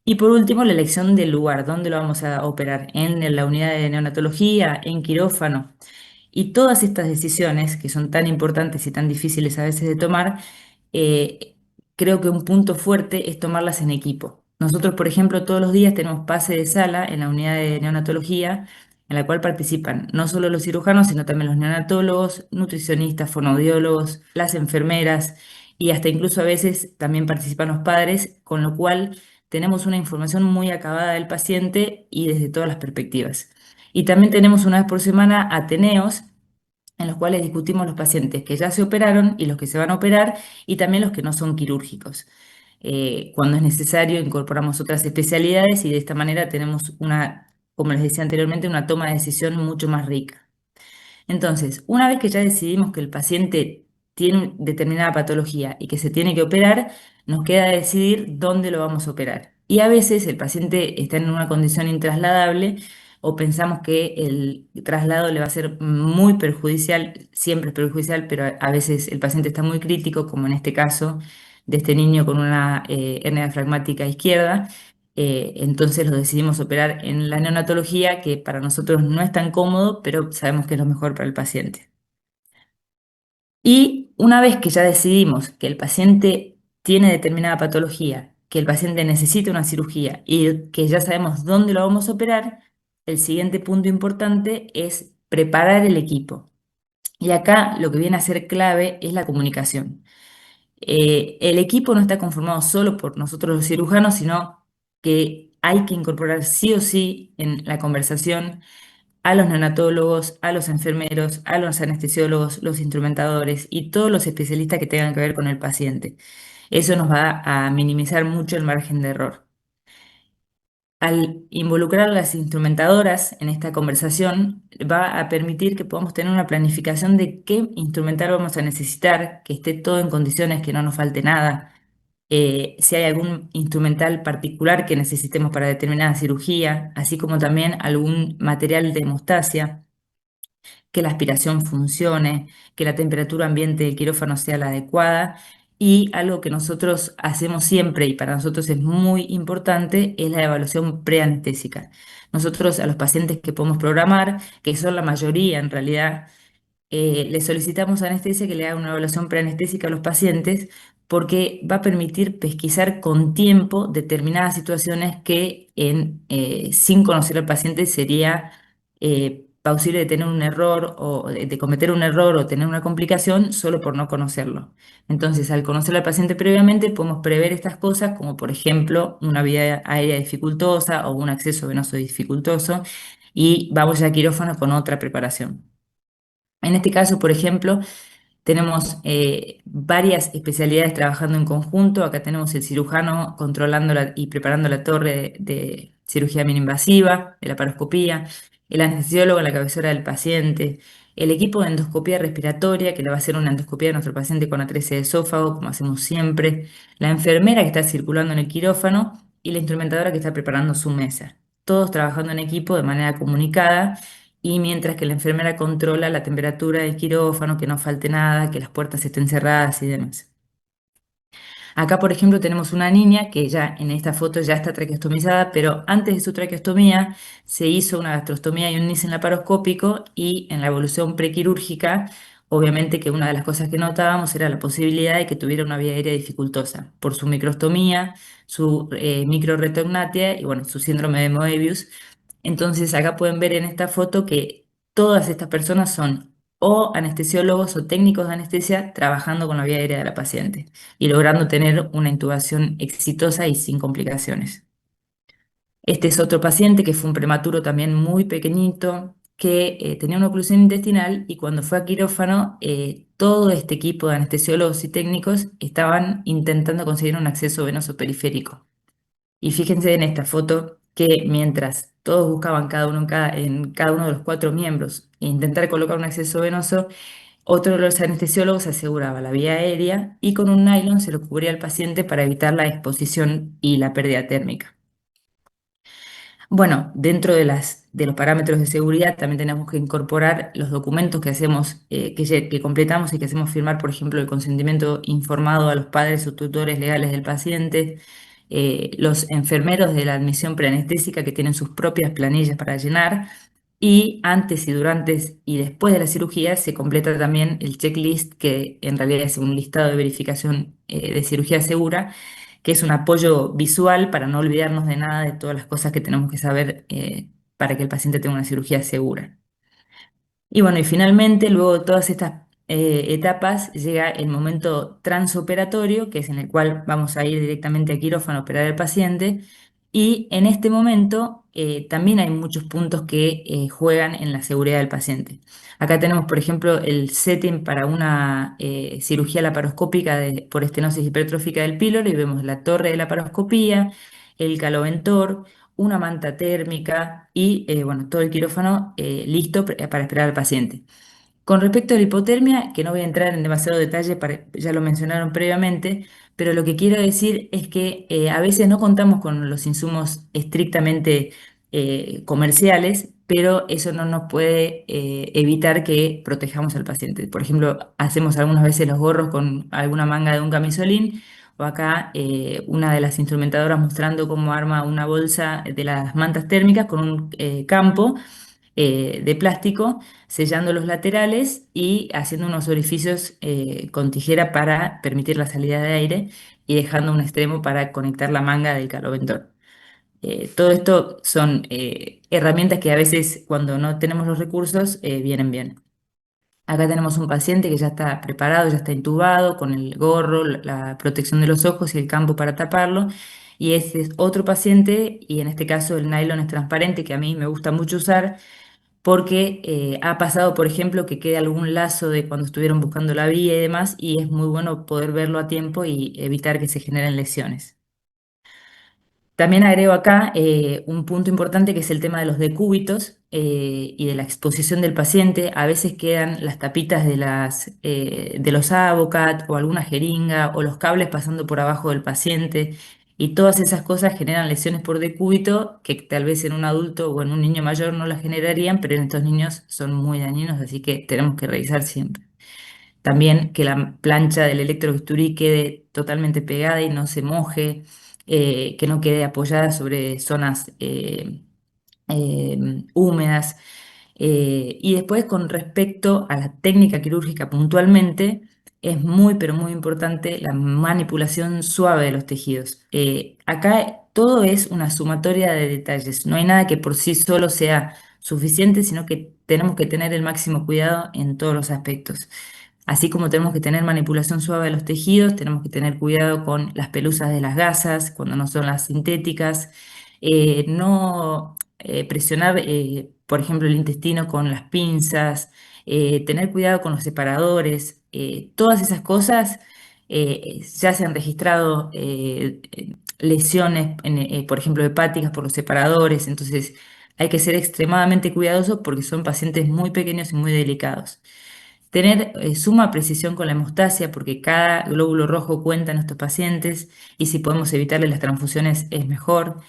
F: Y por último, la elección del lugar, dónde lo vamos a operar, en la unidad de neonatología, en quirófano. Y todas estas decisiones, que son tan importantes y tan difíciles a veces de tomar, eh, creo que un punto fuerte es tomarlas en equipo. Nosotros, por ejemplo, todos los días tenemos pase de sala en la unidad de neonatología, en la cual participan no solo los cirujanos, sino también los neonatólogos, nutricionistas, fonoaudiólogos, las enfermeras y hasta incluso a veces también participan los padres, con lo cual tenemos una información muy acabada del paciente y desde todas las perspectivas. Y también tenemos una vez por semana ateneos en los cuales discutimos los pacientes que ya se operaron y los que se van a operar y también los que no son quirúrgicos. Cuando es necesario incorporamos otras especialidades y de esta manera tenemos como les decía anteriormente, una toma de decisión mucho más rica. Entonces, una vez que ya decidimos que el paciente tiene determinada patología y que se tiene que operar, nos queda decidir dónde lo vamos a operar. Y a veces el paciente está en una condición intrasladable o pensamos que el traslado le va a ser muy perjudicial, siempre es perjudicial, pero a veces el paciente está muy crítico, como en este caso de este niño con una hernia diafragmática izquierda. Entonces lo decidimos operar en la neonatología, que para nosotros no es tan cómodo, pero sabemos que es lo mejor para el paciente. Y una vez que ya decidimos que el paciente tiene determinada patología, que el paciente necesita una cirugía y que ya sabemos dónde lo vamos a operar, el siguiente punto importante es preparar el equipo. Y acá lo que viene a ser clave es la comunicación. El equipo no está conformado solo por nosotros los cirujanos, sino que hay que incorporar sí o sí en la conversación a los neonatólogos, a los enfermeros, a los anestesiólogos, los instrumentadores y todos los especialistas que tengan que ver con el paciente. Eso nos va a minimizar mucho el margen de error. al involucrar a las instrumentadoras en esta conversación, va a permitir que podamos tener una planificación de qué instrumental vamos a necesitar, que esté todo en condiciones, que no nos falte nada. Si hay algún instrumental particular que necesitemos para determinada cirugía, así como también algún material de hemostasia, que la aspiración funcione, que la temperatura ambiente del quirófano sea la adecuada. Y algo que nosotros hacemos siempre y para nosotros es muy importante es la evaluación preanestésica. Nosotros a los pacientes que podemos programar, que son la mayoría en realidad, le solicitamos a anestesia que le haga una evaluación preanestésica a los pacientes porque va a permitir pesquisar con tiempo determinadas situaciones que sin conocer al paciente sería plausible de tener un error o de cometer un error o tener una complicación solo por no conocerlo. Entonces, al conocer al paciente previamente, podemos prever estas cosas como, por ejemplo, una vía aérea dificultosa o un acceso venoso dificultoso y vamos ya a quirófano con otra preparación. En este caso, por ejemplo, tenemos varias especialidades trabajando en conjunto. Acá tenemos el cirujano controlando y preparando la torre de cirugía minoinvasiva, de la laparoscopía, el anestesiólogo en la cabecera del paciente, el equipo de endoscopía respiratoria, que le va a hacer una endoscopía a nuestro paciente con atresia de esófago, como hacemos siempre, la enfermera que está circulando en el quirófano y la instrumentadora que está preparando su mesa. Todos trabajando en equipo de manera comunicada y mientras que la enfermera controla la temperatura del quirófano, que no falte nada, que las puertas estén cerradas y demás. Acá, por ejemplo, tenemos una niña que ya en esta foto ya está traqueostomizada, pero antes de su traqueostomía se hizo una gastrostomía y un Nissen laparoscópico y en la evolución prequirúrgica, obviamente que una de las cosas que notábamos era la posibilidad de que tuviera una vía aérea dificultosa por su microstomía, su microretornatia y bueno, su síndrome de Moebius. Entonces acá pueden ver en esta foto que todas estas personas son o anestesiólogos o técnicos de anestesia trabajando con la vía aérea de la paciente y logrando tener una intubación exitosa y sin complicaciones. Este es otro paciente que fue un prematuro también muy pequeñito, que tenía una oclusión intestinal y cuando fue a quirófano, todo este equipo de anestesiólogos y técnicos estaban intentando conseguir un acceso venoso periférico. Y fíjense en esta foto que mientras todos buscaban cada uno en cada uno de los 4 miembros e intentar colocar un acceso venoso, otro de los anestesiólogos aseguraba la vía aérea y con un nylon se lo cubría al paciente para evitar la exposición y la pérdida térmica. Bueno, dentro de los parámetros de seguridad también tenemos que incorporar los documentos que hacemos, que completamos y que hacemos firmar, por ejemplo, el consentimiento informado a los padres o tutores legales del paciente, los enfermeros de la admisión preanestésica que tienen sus propias planillas para llenar y antes y durante y después de la cirugía se completa también el checklist que en realidad es un listado de verificación de cirugía segura que es un apoyo visual para no olvidarnos de nada de todas las cosas que tenemos que saber para que el paciente tenga una cirugía segura. Y bueno, y finalmente, luego de todas estas etapas, llega el momento transoperatorio, que es en el cual vamos a ir directamente a quirófano a operar al paciente. Y en este momento también hay muchos puntos que juegan en la seguridad del paciente. Acá tenemos, por ejemplo, el setting para una cirugía laparoscópica por estenosis hipertrófica del píloro y vemos la torre de laparoscopía, el caloventor, una manta térmica y bueno, todo el quirófano listo para esperar al paciente. Con respecto a la hipotermia, que no voy a entrar en demasiado detalle, ya lo mencionaron previamente, pero lo que quiero decir es que a veces no contamos con los insumos estrictamente comerciales, pero eso no nos puede evitar que protejamos al paciente. Por ejemplo, hacemos algunas veces los gorros con alguna manga de un camisolín, o acá una de las instrumentadoras mostrando cómo arma una bolsa de las mantas térmicas con un campo de plástico, sellando los laterales y haciendo unos orificios con tijera para permitir la salida de aire y dejando un extremo para conectar la manga del caloventor. Todo esto son herramientas que a veces cuando no tenemos los recursos vienen bien. Acá tenemos un paciente que ya está preparado, ya está intubado con el gorro, la protección de los ojos y el campo para taparlo. Y este es otro paciente y en este caso el nylon es transparente que a mí me gusta mucho usar porque ha pasado, por ejemplo, que quede algún lazo de cuando estuvieron buscando la vía y demás, y es muy bueno poder verlo a tiempo y evitar que se generen lesiones. También agrego acá un punto importante que es el tema de los decúbitos y de la exposición del paciente. A veces quedan las tapitas de los Avocat o alguna jeringa o los cables pasando por abajo del paciente y todas esas cosas generan lesiones por decúbito que tal vez en un adulto o en un niño mayor no las generarían, pero en estos niños son muy dañinos, así que tenemos que revisar siempre. También que la plancha del electrobisturí quede totalmente pegada y no se moje, que no quede apoyada sobre zonas húmedas. Y después, con respecto a la técnica quirúrgica puntualmente, es muy, pero muy importante la manipulación suave de los tejidos. Acá todo es una sumatoria de detalles. No hay nada que por sí solo sea suficiente, sino que tenemos que tener el máximo cuidado en todos los aspectos. Así como tenemos que tener manipulación suave de los tejidos, tenemos que tener cuidado con las pelusas de las gasas cuando no son las sintéticas. No presionar, por ejemplo, el intestino con las pinzas, tener cuidado con los separadores, todas esas cosas ya se han registrado lesiones, por ejemplo, hepáticas por los separadores, entonces hay que ser extremadamente cuidadosos porque son pacientes muy pequeños y muy delicados. Tener suma precisión con la hemostasia porque cada glóbulo rojo cuenta en estos pacientes y si podemos evitarle las transfusiones es mejor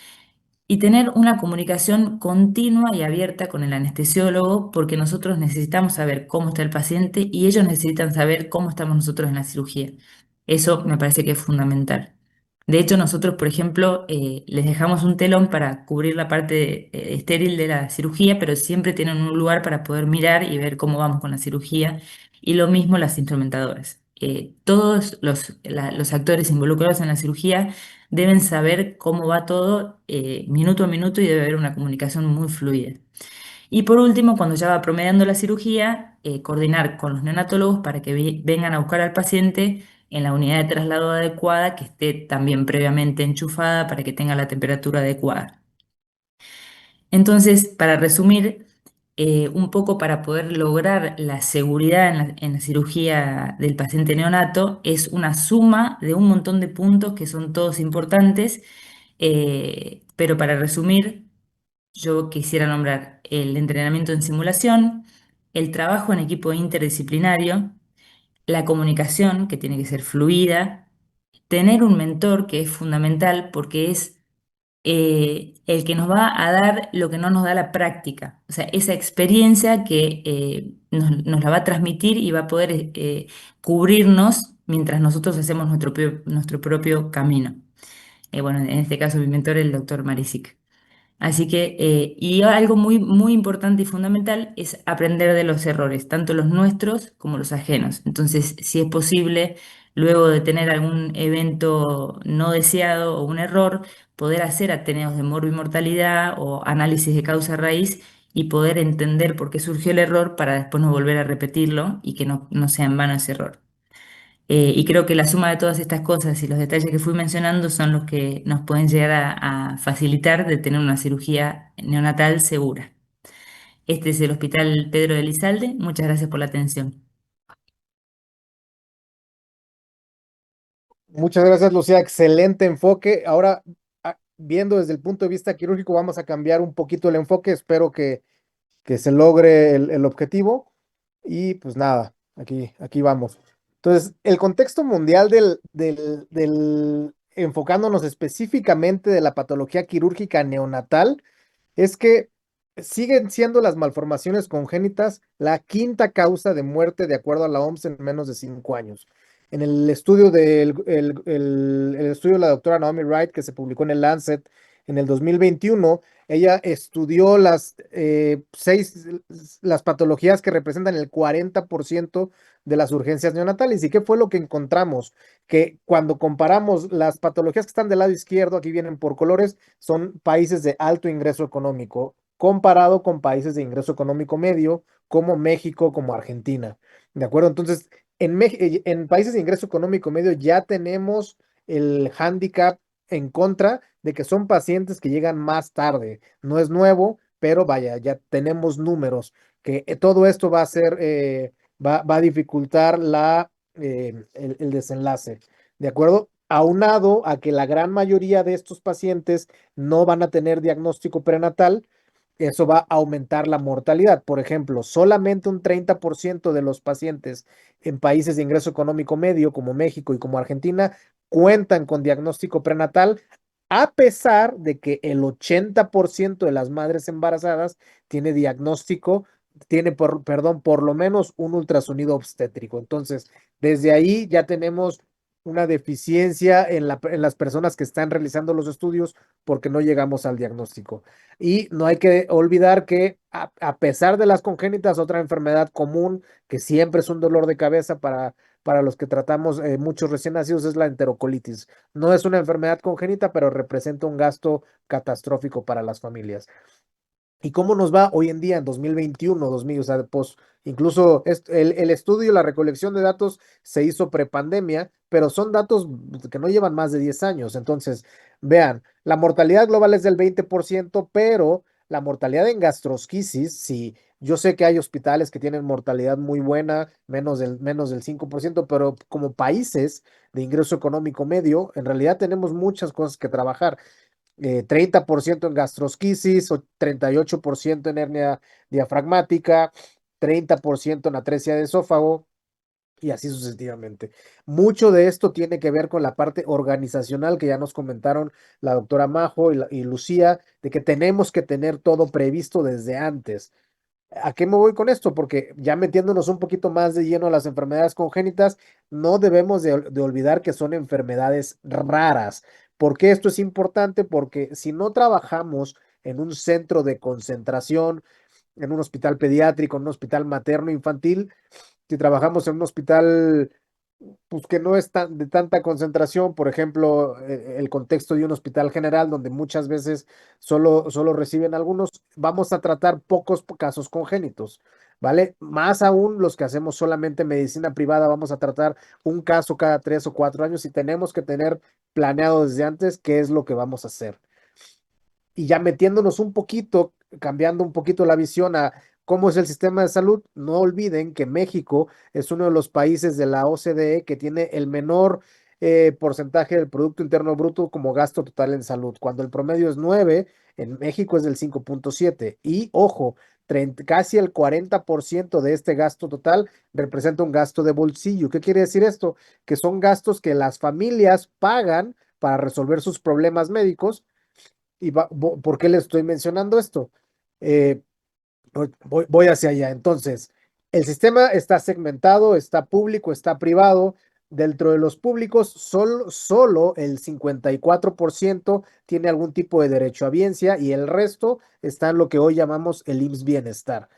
F: y tener una comunicación continua y abierta con el anestesiólogo, porque nosotros necesitamos saber cómo está el paciente y ellos necesitan saber cómo estamos nosotros en la cirugía. Eso me parece que es fundamental. De hecho, nosotros, por ejemplo, les dejamos un telón para cubrir la parte estéril de la cirugía, pero siempre tienen un lugar para poder mirar y ver cómo vamos con la cirugía. Y lo mismo las instrumentadoras. Todos los actores involucrados en la cirugía deben saber cómo va todo minuto a minuto y debe haber una comunicación muy fluida. Y por último, cuando ya va promediando la cirugía, coordinar con los neonatólogos para que vengan a buscar al paciente en la unidad de traslado adecuada, que esté también previamente enchufada para que tenga la temperatura adecuada. Entonces, para resumir, un poco para poder lograr la seguridad en la cirugía del paciente neonato, es una suma de un montón de puntos que son todos importantes, pero para resumir, yo quisiera nombrar el entrenamiento en simulación, el trabajo en equipo interdisciplinario, la comunicación, que tiene que ser fluida, tener un mentor, que es fundamental porque es el que nos va a dar lo que no nos da la práctica, o sea, esa experiencia que nos la va a transmitir y va a poder cubrirnos mientras nosotros hacemos nuestro propio camino. Bueno, en este caso mi mentor es el doctor Marisic. Así que, y algo muy, muy importante y fundamental es aprender de los errores, tanto los nuestros como los ajenos. Entonces, si es posible, luego de tener algún evento no deseado o un error, poder hacer ateneos de morbimortalidad o análisis de causa raíz y poder entender por qué surgió el error para después no volver a repetirlo y que no sea en vano ese error. Y creo que la suma de todas estas cosas y los detalles que fui mencionando son los que nos pueden llegar a facilitar de tener una cirugía neonatal segura. Este es el Hospital Pedro de Lizalde. Muchas gracias por la atención.
C: Muchas gracias, Lucía. Excelente enfoque. Ahora, viendo desde el punto de vista quirúrgico, vamos a cambiar un poquito el enfoque. Espero que se logre el objetivo. Y pues nada, aquí vamos. Entonces, el contexto mundial enfocándonos específicamente de la patología quirúrgica neonatal, es que siguen siendo las malformaciones congénitas la quinta causa de muerte de acuerdo a la OMS en menos de 5 años. En el estudio el estudio de la doctora Naomi Wright, que se publicó en el Lancet en el 2021, ella estudió las patologías que representan el 40% de las urgencias neonatales. ¿Y qué fue lo que encontramos? Que cuando comparamos las patologías que están del lado izquierdo, aquí vienen por colores, son países de alto ingreso económico, comparado con países de ingreso económico medio, como México, como Argentina. ¿De acuerdo? Entonces, en países de ingreso económico medio ya tenemos el hándicap en contra de que son pacientes que llegan más tarde. No es nuevo, pero vaya, ya tenemos números que todo esto va a ser, va a dificultar el desenlace. ¿De acuerdo? aunado a que la gran mayoría de estos pacientes no van a tener diagnóstico prenatal, eso va a aumentar la mortalidad. Por ejemplo, solamente un 30% de los pacientes en países de ingreso económico medio como México y como Argentina cuentan con diagnóstico prenatal, a pesar de que el 80% de las madres embarazadas tiene diagnóstico, perdón, por lo menos un ultrasonido obstétrico. Entonces, desde ahí ya tenemos una deficiencia en las personas que están realizando los estudios porque no llegamos al diagnóstico. Y no hay que olvidar que a pesar de las congénitas, otra enfermedad común que siempre es un dolor de cabeza para los que tratamos muchos recién nacidos es la enterocolitis. No es una enfermedad congénita, pero representa un gasto catastrófico para las familias. ¿Y cómo nos va hoy en día en 2021, 2000? O sea, pues incluso el estudio, la recolección de datos se hizo prepandemia, pero son datos que no llevan más de 10 años. Entonces, vean, la mortalidad global es del 20%, pero la mortalidad en gastrosquisis, sí, yo sé que hay hospitales que tienen mortalidad muy buena, menos del 5%, pero como países de ingreso económico medio, en realidad tenemos muchas cosas que trabajar. 30% en gastrosquisis, 38% en hernia diafragmática, 30% en atresia de esófago y así sucesivamente. Mucho de esto tiene que ver con la parte organizacional que ya nos comentaron la doctora Majo y Lucía, de que tenemos que tener todo previsto desde antes. ¿A qué me voy con esto? Porque ya metiéndonos un poquito más de lleno a las enfermedades congénitas, no debemos de olvidar que son enfermedades raras. ¿Por qué esto es importante? Porque si no trabajamos en un centro de concentración, en un hospital pediátrico, en un hospital materno infantil, si trabajamos en un hospital pues que no es de tanta concentración, por ejemplo, el contexto de un hospital general donde muchas veces solo reciben algunos, vamos a tratar pocos casos congénitos, ¿vale? Más aún los que hacemos solamente medicina privada, vamos a tratar un caso cada 3 o 4 años y tenemos que tener planeado desde antes qué es lo que vamos a hacer. Y ya metiéndonos un poquito, cambiando un poquito la visión a cómo es el sistema de salud, no olviden que México es uno de los países de la OCDE que tiene el menor porcentaje del Producto Interno Bruto como gasto total en salud. Cuando el promedio es 9, en México es del 5.7. Y ojo, casi el 40% de este gasto total representa un gasto de bolsillo. ¿Qué quiere decir esto? Que son gastos que las familias pagan para resolver sus problemas médicos. ¿Y por qué le estoy mencionando esto? Eh, voy hacia allá. Entonces, el sistema está segmentado, está público, está privado. Dentro de los públicos, solo el 54% tiene algún tipo de derecho a biencia y el resto está en lo que hoy llamamos el IMSS Bienestar.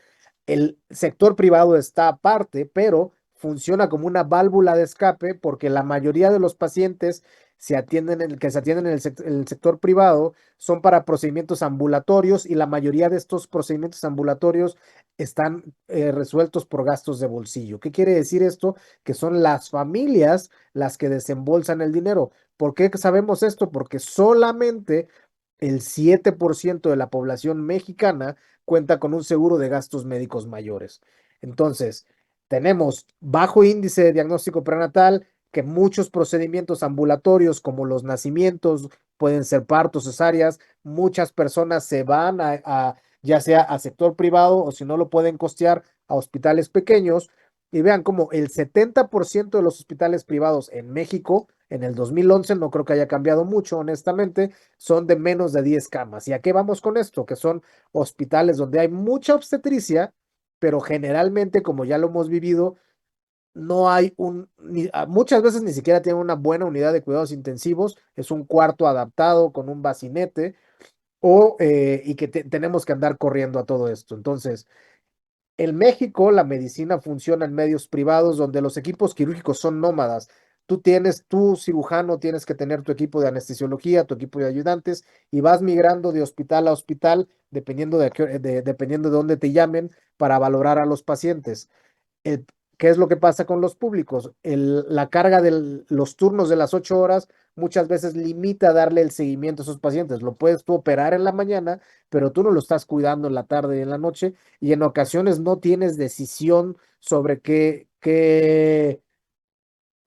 C: El sector privado está aparte, pero funciona como una válvula de escape porque la mayoría de los pacientes que se atienden en el sector privado son para procedimientos ambulatorios y la mayoría de estos procedimientos ambulatorios están resueltos por gastos de bolsillo. ¿Qué quiere decir esto? Que son las familias las que desembolsan el dinero. ¿Por qué sabemos esto? Porque solamente el 7% de la población mexicana cuenta con un seguro de gastos médicos mayores. Entonces, tenemos bajo índice de diagnóstico prenatal, que muchos procedimientos ambulatorios como los nacimientos, pueden ser partos, cesáreas, muchas personas se van ya sea a sector privado o si no lo pueden costear a hospitales pequeños y vean cómo el 70% de los hospitales privados en México en el 2011, no creo que haya cambiado mucho, honestamente, son de menos de 10 camas. ¿Y a qué vamos con esto? Que son hospitales donde hay mucha obstetricia, pero generalmente, como ya lo hemos vivido, no hay muchas veces ni siquiera tienen una buena unidad de cuidados intensivos, es un cuarto adaptado con un bacinete, y que tenemos que andar corriendo a todo esto. Entonces, en México, la medicina funciona en medios privados donde los equipos quirúrgicos son nómadas. Tu cirujano, tienes que tener tu equipo de anestesiología, tu equipo de ayudantes y vas migrando de hospital a hospital dependiendo dependiendo de dónde te llamen para valorar a los pacientes. El- ¿Qué es lo que pasa con los públicos? La carga de los turnos de las 8 horas muchas veces limita darle el seguimiento a esos pacientes. Lo puedes tú operar en la mañana, pero tú no lo estás cuidando en la tarde y en la noche, y en ocasiones no tienes decisión sobre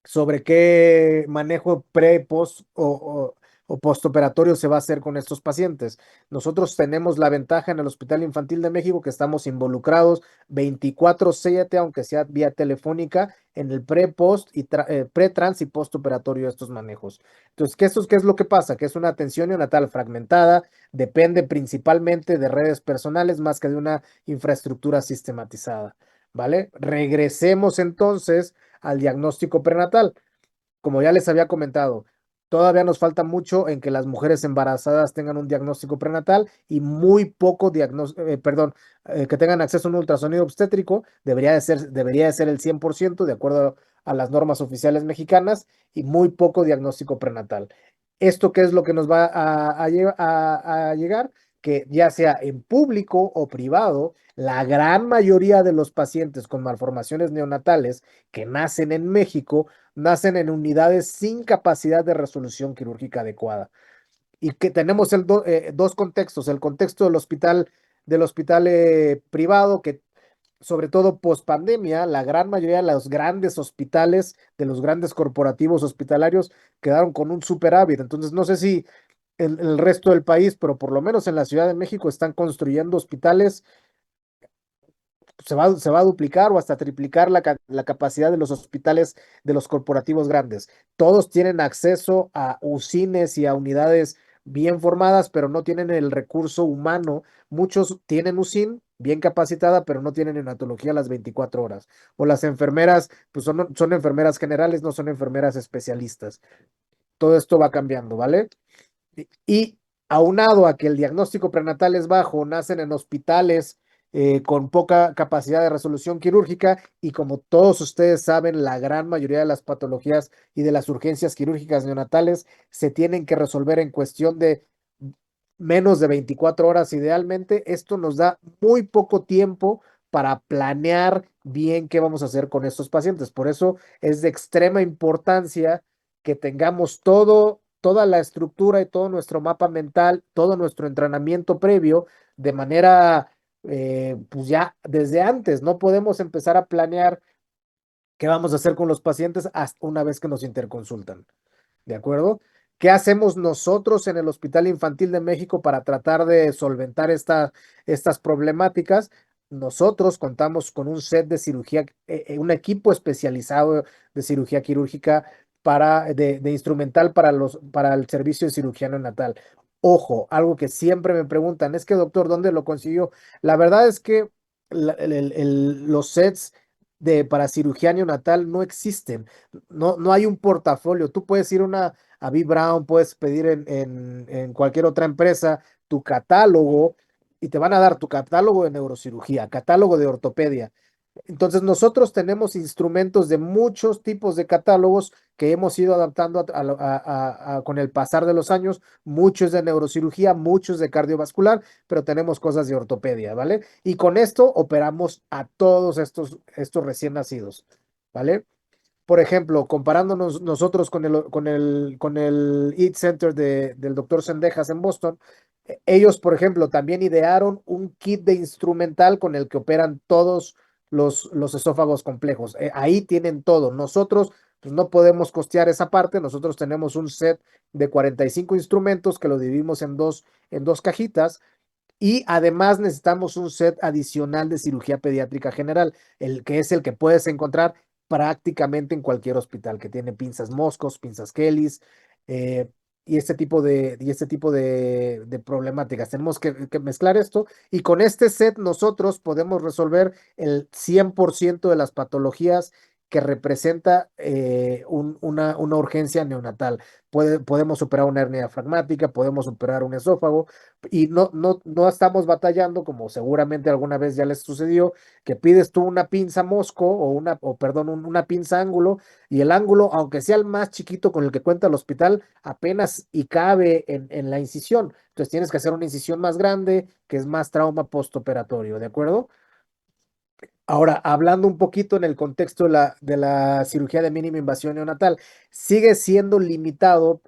C: sobre qué manejo pre, post o postoperatorio se va a hacer con estos pacientes. Nosotros tenemos la ventaja en el Hospital Infantil de México que estamos involucrados 24/7, aunque sea vía telefónica, en el pre, post y pre, trans y postoperatorio de estos manejos. Entonces, ¿qué es lo que pasa? Que es una atención neonatal fragmentada, depende principalmente de redes personales más que de una infraestructura sistematizada, ¿vale? Regresemos entonces al diagnóstico prenatal. Como ya les había comentado, todavía nos falta mucho en que las mujeres embarazadas tengan un diagnóstico prenatal y muy poco que tengan acceso a un ultrasonido obstétrico. Debería de ser el 100% de acuerdo a las normas oficiales mexicanas y muy poco diagnóstico prenatal. ¿Esto qué es lo que nos va a llegar? Que ya sea en público o privado, la gran mayoría de los pacientes con malformaciones neonatales que nacen en México nacen en unidades sin capacidad de resolución quirúrgica adecuada. Y que tenemos dos contextos, el contexto del hospital privado, que sobre todo post pandemia, la gran mayoría de los grandes hospitales, de los grandes corporativos hospitalarios, quedaron con un superávit. Entonces, no sé si el resto del país, pero por lo menos en la Ciudad de México están construyendo hospitales. Se va a duplicar o hasta triplicar la capacidad de los hospitales de los corporativos grandes. Todos tienen acceso a UCINes y a unidades bien formadas, pero no tienen el recurso humano. Muchos tienen UCIN bien capacitada, pero no tienen neonatología las 24 horas. O las enfermeras, pues son enfermeras generales, no son enfermeras especialistas. Todo esto va cambiando, ¿vale? Y aunado a que el diagnóstico prenatal es bajo, nacen en hospitales con poca capacidad de resolución quirúrgica y como todos ustedes saben, la gran mayoría de las patologías y de las urgencias quirúrgicas neonatales se tienen que resolver en cuestión de menos de 24 horas idealmente. Esto nos da muy poco tiempo para planear bien qué vamos a hacer con estos pacientes. Por eso es de extrema importancia que tengamos toda la estructura y todo nuestro mapa mental, todo nuestro entrenamiento previo de manera, pues ya desde antes. No podemos empezar a planear qué vamos a hacer con los pacientes hasta una vez que nos interconsultan. ¿De acuerdo? ¿Qué hacemos nosotros en el Hospital Infantil de México para tratar de solventar estas problemáticas? Nosotros contamos con un set de cirugía, un equipo especializado de cirugía quirúrgica de instrumental para el servicio de cirugía neonatal. Ojo, algo que siempre me preguntan, es que doctor, ¿dónde lo consiguió? La verdad es que los sets para cirugía neonatal no existen. No hay un portafolio. Tú puedes ir a B. Brown, puedes pedir en cualquier otra empresa tu catálogo y te van a dar tu catálogo de neurocirugía, catálogo de ortopedia. Entonces nosotros tenemos instrumentos de muchos tipos de catálogos que hemos ido adaptando con el pasar de los años, muchos de neurocirugía, muchos de cardiovascular, pero tenemos cosas de ortopedia, ¿vale? Y con esto operamos a todos estos recién nacidos, ¿vale? Por ejemplo, comparándonos nosotros con el EAT Center del doctor Sendejas en Boston, ellos, por ejemplo, también idearon un kit de instrumental con el que operan todos los esófagos complejos. Ahí tienen todo. Nosotros pues, no podemos costear esa parte. Nosotros tenemos un set de 45 instrumentos que lo dividimos en dos cajitas. Y además necesitamos un set adicional de cirugía pediátrica general, el que es el que puedes encontrar prácticamente en cualquier hospital, que tiene pinzas Moscos, pinzas Kellys, eh, y este tipo de problemáticas. Tenemos que mezclar esto y con este set nosotros podemos resolver el 100% de las patologías que representa una urgencia neonatal. Podemos operar una hernia diafragmática, podemos operar un esófago, y no estamos batallando, como seguramente alguna vez ya les sucedió, que pides tú una pinza Mosco perdón, una pinza ángulo, y el ángulo, aunque sea el más chiquito con el que cuenta el hospital, apenas y cabe en la incisión. Entonces tienes que hacer una incisión más grande, que es más trauma postoperatorio, ¿de acuerdo? Ahora, hablando un poquito en el contexto de la cirugía de mínima invasión neonatal, sigue siendo limitado,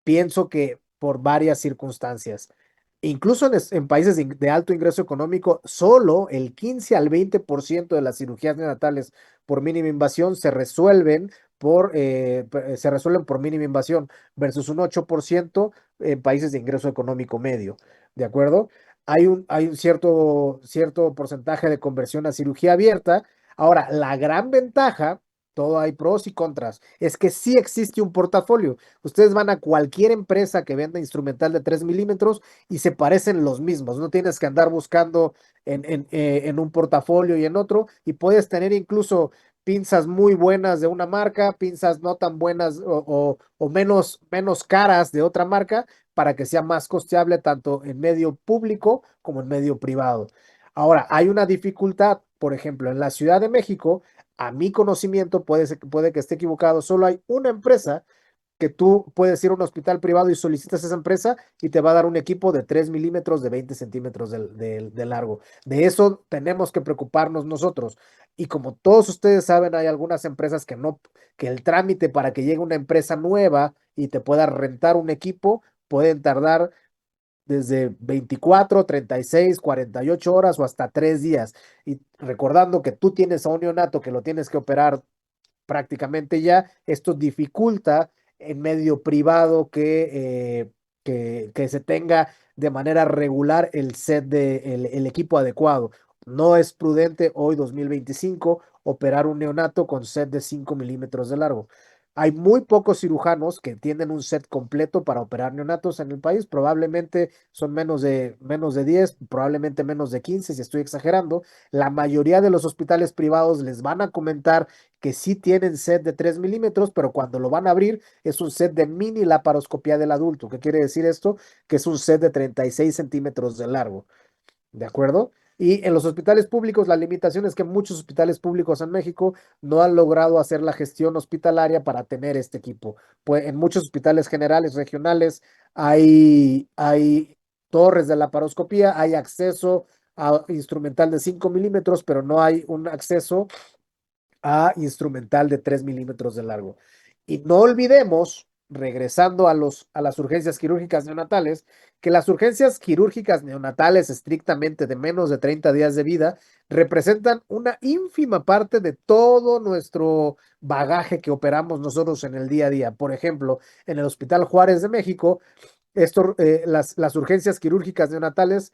C: pienso que por varias circunstancias. Incluso en países de alto ingreso económico, solo el 15 al 20% de las cirugías neonatales por mínima invasión se resuelven se resuelven por mínima invasión versus un 8% en países de ingreso económico medio, ¿de acuerdo? Hay un cierto porcentaje de conversión a cirugía abierta. Ahora, la gran ventaja, todo hay pros y contras, es que sí existe un portafolio. Ustedes van a cualquier empresa que venda instrumental de 3 milímetros y se parecen los mismos. No tienes que andar buscando en un portafolio y en otro, y puedes tener incluso pinzas muy buenas de una marca, pinzas no tan buenas o menos caras de otra marca para que sea más costeable tanto en medio público como en medio privado. Ahora, hay una dificultad, por ejemplo, en la Ciudad de México, a mi conocimiento, puede que esté equivocado, solo hay una empresa que tú puedes ir a un hospital privado y solicitas esa empresa y te va a dar un equipo de 3 milímetros de 20 centímetros de largo. De eso tenemos que preocuparnos nosotros. Y como todos ustedes saben, hay algunas empresas que el trámite para que llegue una empresa nueva y te pueda rentar un equipo pueden tardar desde 24, 36, 48 horas o hasta 3 días. Y recordando que tú tienes a un neonato que lo tienes que operar prácticamente ya, esto dificulta en medio privado que se tenga de manera regular el equipo adecuado. No es prudente hoy, 2025, operar un neonato con set de 5 milímetros de largo. Hay muy pocos cirujanos que tienen un set completo para operar neonatos en el país. Probablemente son menos de 10, probablemente menos de 15, si estoy exagerando. La mayoría de los hospitales privados les van a comentar que sí tienen set de 3 milímetros, pero cuando lo van a abrir es un set de mini laparoscopía del adulto. ¿Qué quiere decir esto? Que es un set de 36 centímetros de largo. ¿De acuerdo? Y en los hospitales públicos, la limitación es que muchos hospitales públicos en México no han logrado hacer la gestión hospitalaria para tener este equipo. Pues en muchos hospitales generales, regionales, hay torres de laparoscopía, hay acceso a instrumental de 5 milímetros, pero no hay un acceso a instrumental de 3 milímetros de largo. Y no olvidemos, regresando a las urgencias quirúrgicas neonatales, que las urgencias quirúrgicas neonatales estrictamente de menos de 30 días de vida representan una ínfima parte de todo nuestro bagaje que operamos nosotros en el día a día. Por ejemplo, en el Hospital Juárez de México, las urgencias quirúrgicas neonatales,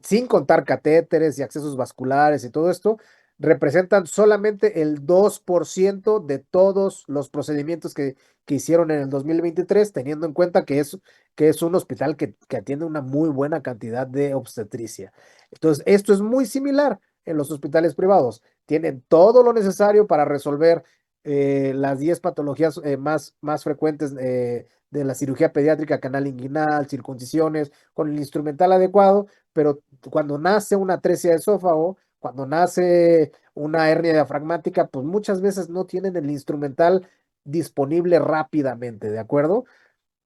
C: sin contar catéteres y accesos vasculares y todo esto, representan solamente el 2% de todos los procedimientos que hicieron en el 2023, teniendo en cuenta que es un hospital que atiende una muy buena cantidad de obstetricia. Entonces, esto es muy similar en los hospitales privados. Tienen todo lo necesario para resolver las 10 patologías más frecuentes de la cirugía pediátrica, canal inguinal, circuncisiones, con el instrumental adecuado, pero cuando nace una atresia de esófago, cuando nace una hernia diafragmática, pues muchas veces no tienen el instrumental disponible rápidamente, ¿de acuerdo?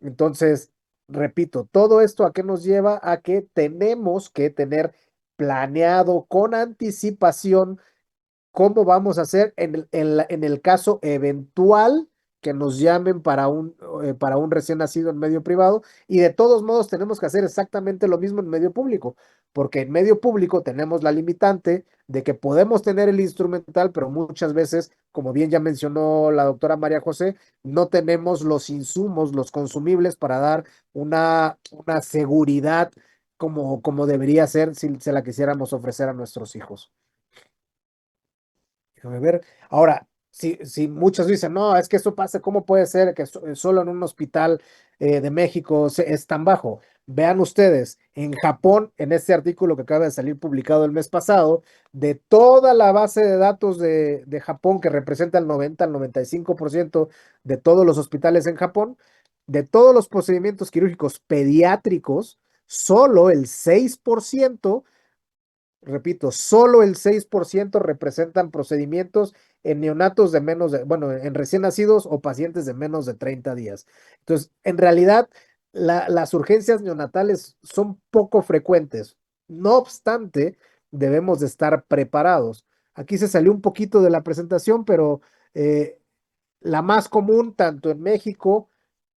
C: Entonces, repito, todo esto a qué nos lleva a que tenemos que tener planeado con anticipación cómo vamos a hacer en el caso eventual que nos llamen para un recién nacido en medio privado, y de todos modos tenemos que hacer exactamente lo mismo en medio público, porque en medio público tenemos la limitante de que podemos tener el instrumental, pero muchas veces, como bien ya mencionó la doctora María José, no tenemos los insumos, los consumibles para dar una seguridad como debería ser si se la quisiéramos ofrecer a nuestros hijos. Déjame ver. Ahora, si muchos dicen, no, es que eso pasa, ¿cómo puede ser que solo en un hospital de México es tan bajo? Vean ustedes, en Japón, en este artículo que acaba de salir publicado el mes pasado, de toda la base de datos de Japón, que representa el 90 al 95% de todos los hospitales en Japón, de todos los procedimientos quirúrgicos pediátricos, solo el 6%. Repito, solo el 6% representan procedimientos en neonatos bueno, en recién nacidos o pacientes de menos de 30 días. Entonces, en realidad, las urgencias neonatales son poco frecuentes. No obstante, debemos de estar preparados. Aquí se salió un poquito de la presentación, pero la más común, tanto en México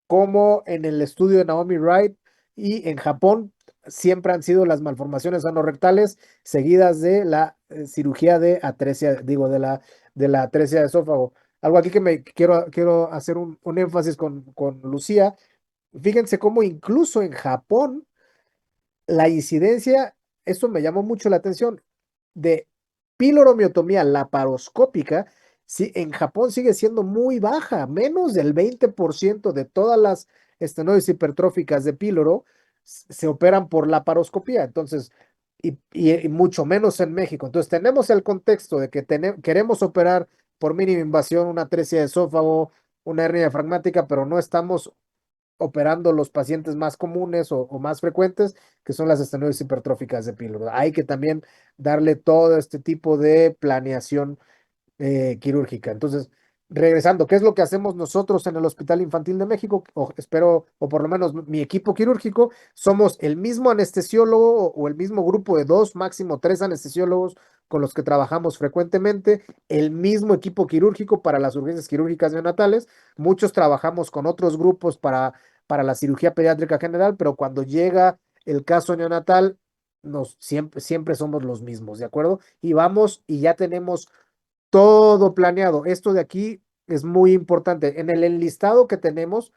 C: como en el estudio de Naomi Wright y en Japón, siempre han sido las malformaciones anorrectales seguidas de la cirugía de atresia, digo, de la atresia de esófago. algo aquí que quiero hacer un énfasis con Lucía. Fíjense cómo incluso en Japón la incidencia, esto me llamó mucho la atención, de piloromiotomía laparoscópica, sí, en Japón sigue siendo muy baja, menos del 20% de todas las estenosis hipertróficas de píloro se operan por laparoscopía, entonces, y mucho menos en México. Entonces, tenemos el contexto de que queremos operar por mínima invasión una atresia de esófago, una hernia diafragmática, pero no estamos operando los pacientes más comunes o más frecuentes, que son las estenosis hipertróficas de píloro. Hay que también darle todo este tipo de planeación quirúrgica. Entonces, regresando, ¿qué es lo que hacemos nosotros en el Hospital Infantil de México? Espero, o por lo menos mi equipo quirúrgico, somos el mismo anestesiólogo o el mismo grupo de 2, máximo 3 anestesiólogos con los que trabajamos frecuentemente, el mismo equipo quirúrgico para las urgencias quirúrgicas neonatales. Muchos trabajamos con otros grupos para la cirugía pediátrica general, pero cuando llega el caso neonatal, siempre somos los mismos, ¿de acuerdo? Y vamos y ya tenemos todo planeado. Esto de aquí es muy importante. En el enlistado que tenemos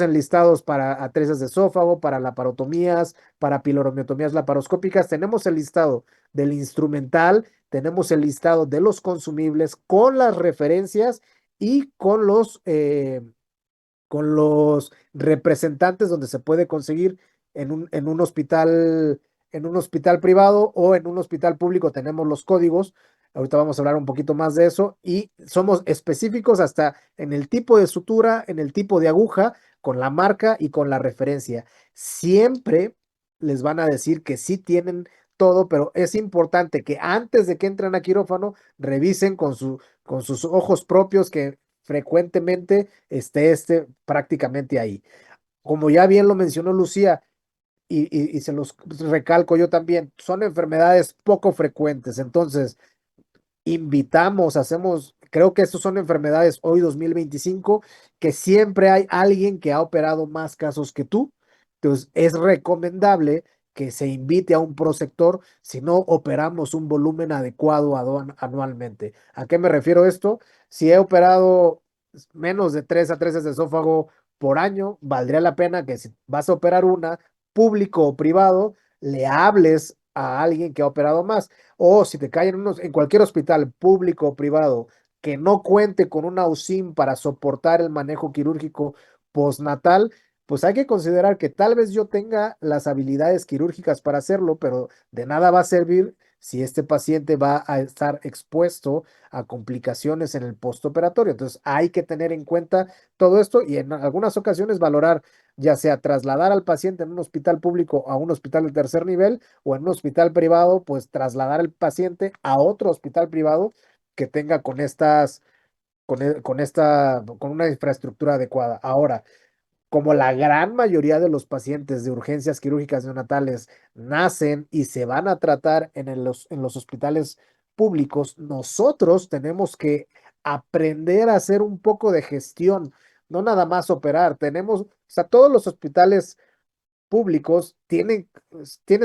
C: enlistados para atresias de esófago, para laparotomías, para piloromiotomías laparoscópicas, tenemos el listado del instrumental, tenemos el listado de los consumibles con las referencias y con los representantes donde se puede conseguir en un hospital privado o en un hospital público tenemos los códigos. Ahorita vamos a hablar un poquito más de eso y somos específicos hasta en el tipo de sutura, en el tipo de aguja, con la marca y con la referencia. Siempre les van a decir que sí tienen todo, pero es importante que antes de que entren a quirófano revisen con sus ojos propios que frecuentemente esté prácticamente ahí. Como ya bien lo mencionó Lucía, y se los recalco yo también, son enfermedades poco frecuentes, entonces creo que estas son enfermedades hoy 2025, que siempre hay alguien que ha operado más casos que tú. Entonces, es recomendable que se invite a un prosector si no operamos un volumen adecuado anualmente. ¿A qué me refiero esto? Si he operado menos de 3 atresia de esófago por año, valdría la pena que si vas a operar una, público o privado, le hables a alguien que ha operado más. O si te caen en cualquier hospital público o privado que no cuente con una USIM para soportar el manejo quirúrgico postnatal, pues hay que considerar que tal vez yo tenga las habilidades quirúrgicas para hacerlo, pero de nada va a servir si este paciente va a estar expuesto a complicaciones en el postoperatorio. Entonces hay que tener en cuenta todo esto y en algunas ocasiones valorar ya sea trasladar al paciente en un hospital público a un hospital de tercer nivel o en un hospital privado, pues trasladar al paciente a otro hospital privado que tenga con una infraestructura adecuada. Ahora, como la gran mayoría de los pacientes de urgencias quirúrgicas neonatales nacen y se van a tratar en los hospitales públicos, nosotros tenemos que aprender a hacer un poco de gestión, no nada más operar. O sea, todos los hospitales públicos tienes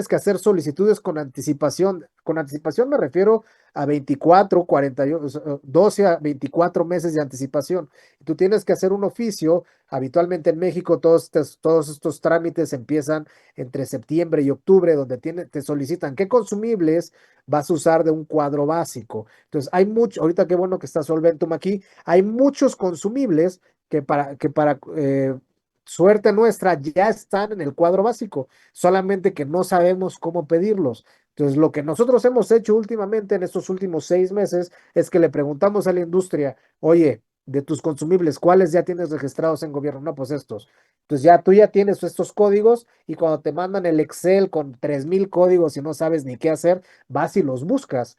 C: que hacer solicitudes con anticipación. Con anticipación me refiero a 24, 48, o sea, 12 a 24 meses de anticipación. Tú tienes que hacer un oficio. Habitualmente en México todos estos trámites empiezan entre septiembre y octubre, donde te solicitan qué consumibles vas a usar de un cuadro básico. Entonces, ahorita qué bueno que está Solventum aquí, hay muchos consumibles que para suerte nuestra, ya están en el cuadro básico, solamente que no sabemos cómo pedirlos. Entonces, lo que nosotros hemos hecho últimamente en estos últimos 6 meses es que le preguntamos a la industria, oye, de tus consumibles, ¿cuáles ya tienes registrados en gobierno? No, pues estos. Entonces tú ya tienes estos códigos y cuando te mandan el Excel con 3000 códigos y no sabes ni qué hacer, vas y los buscas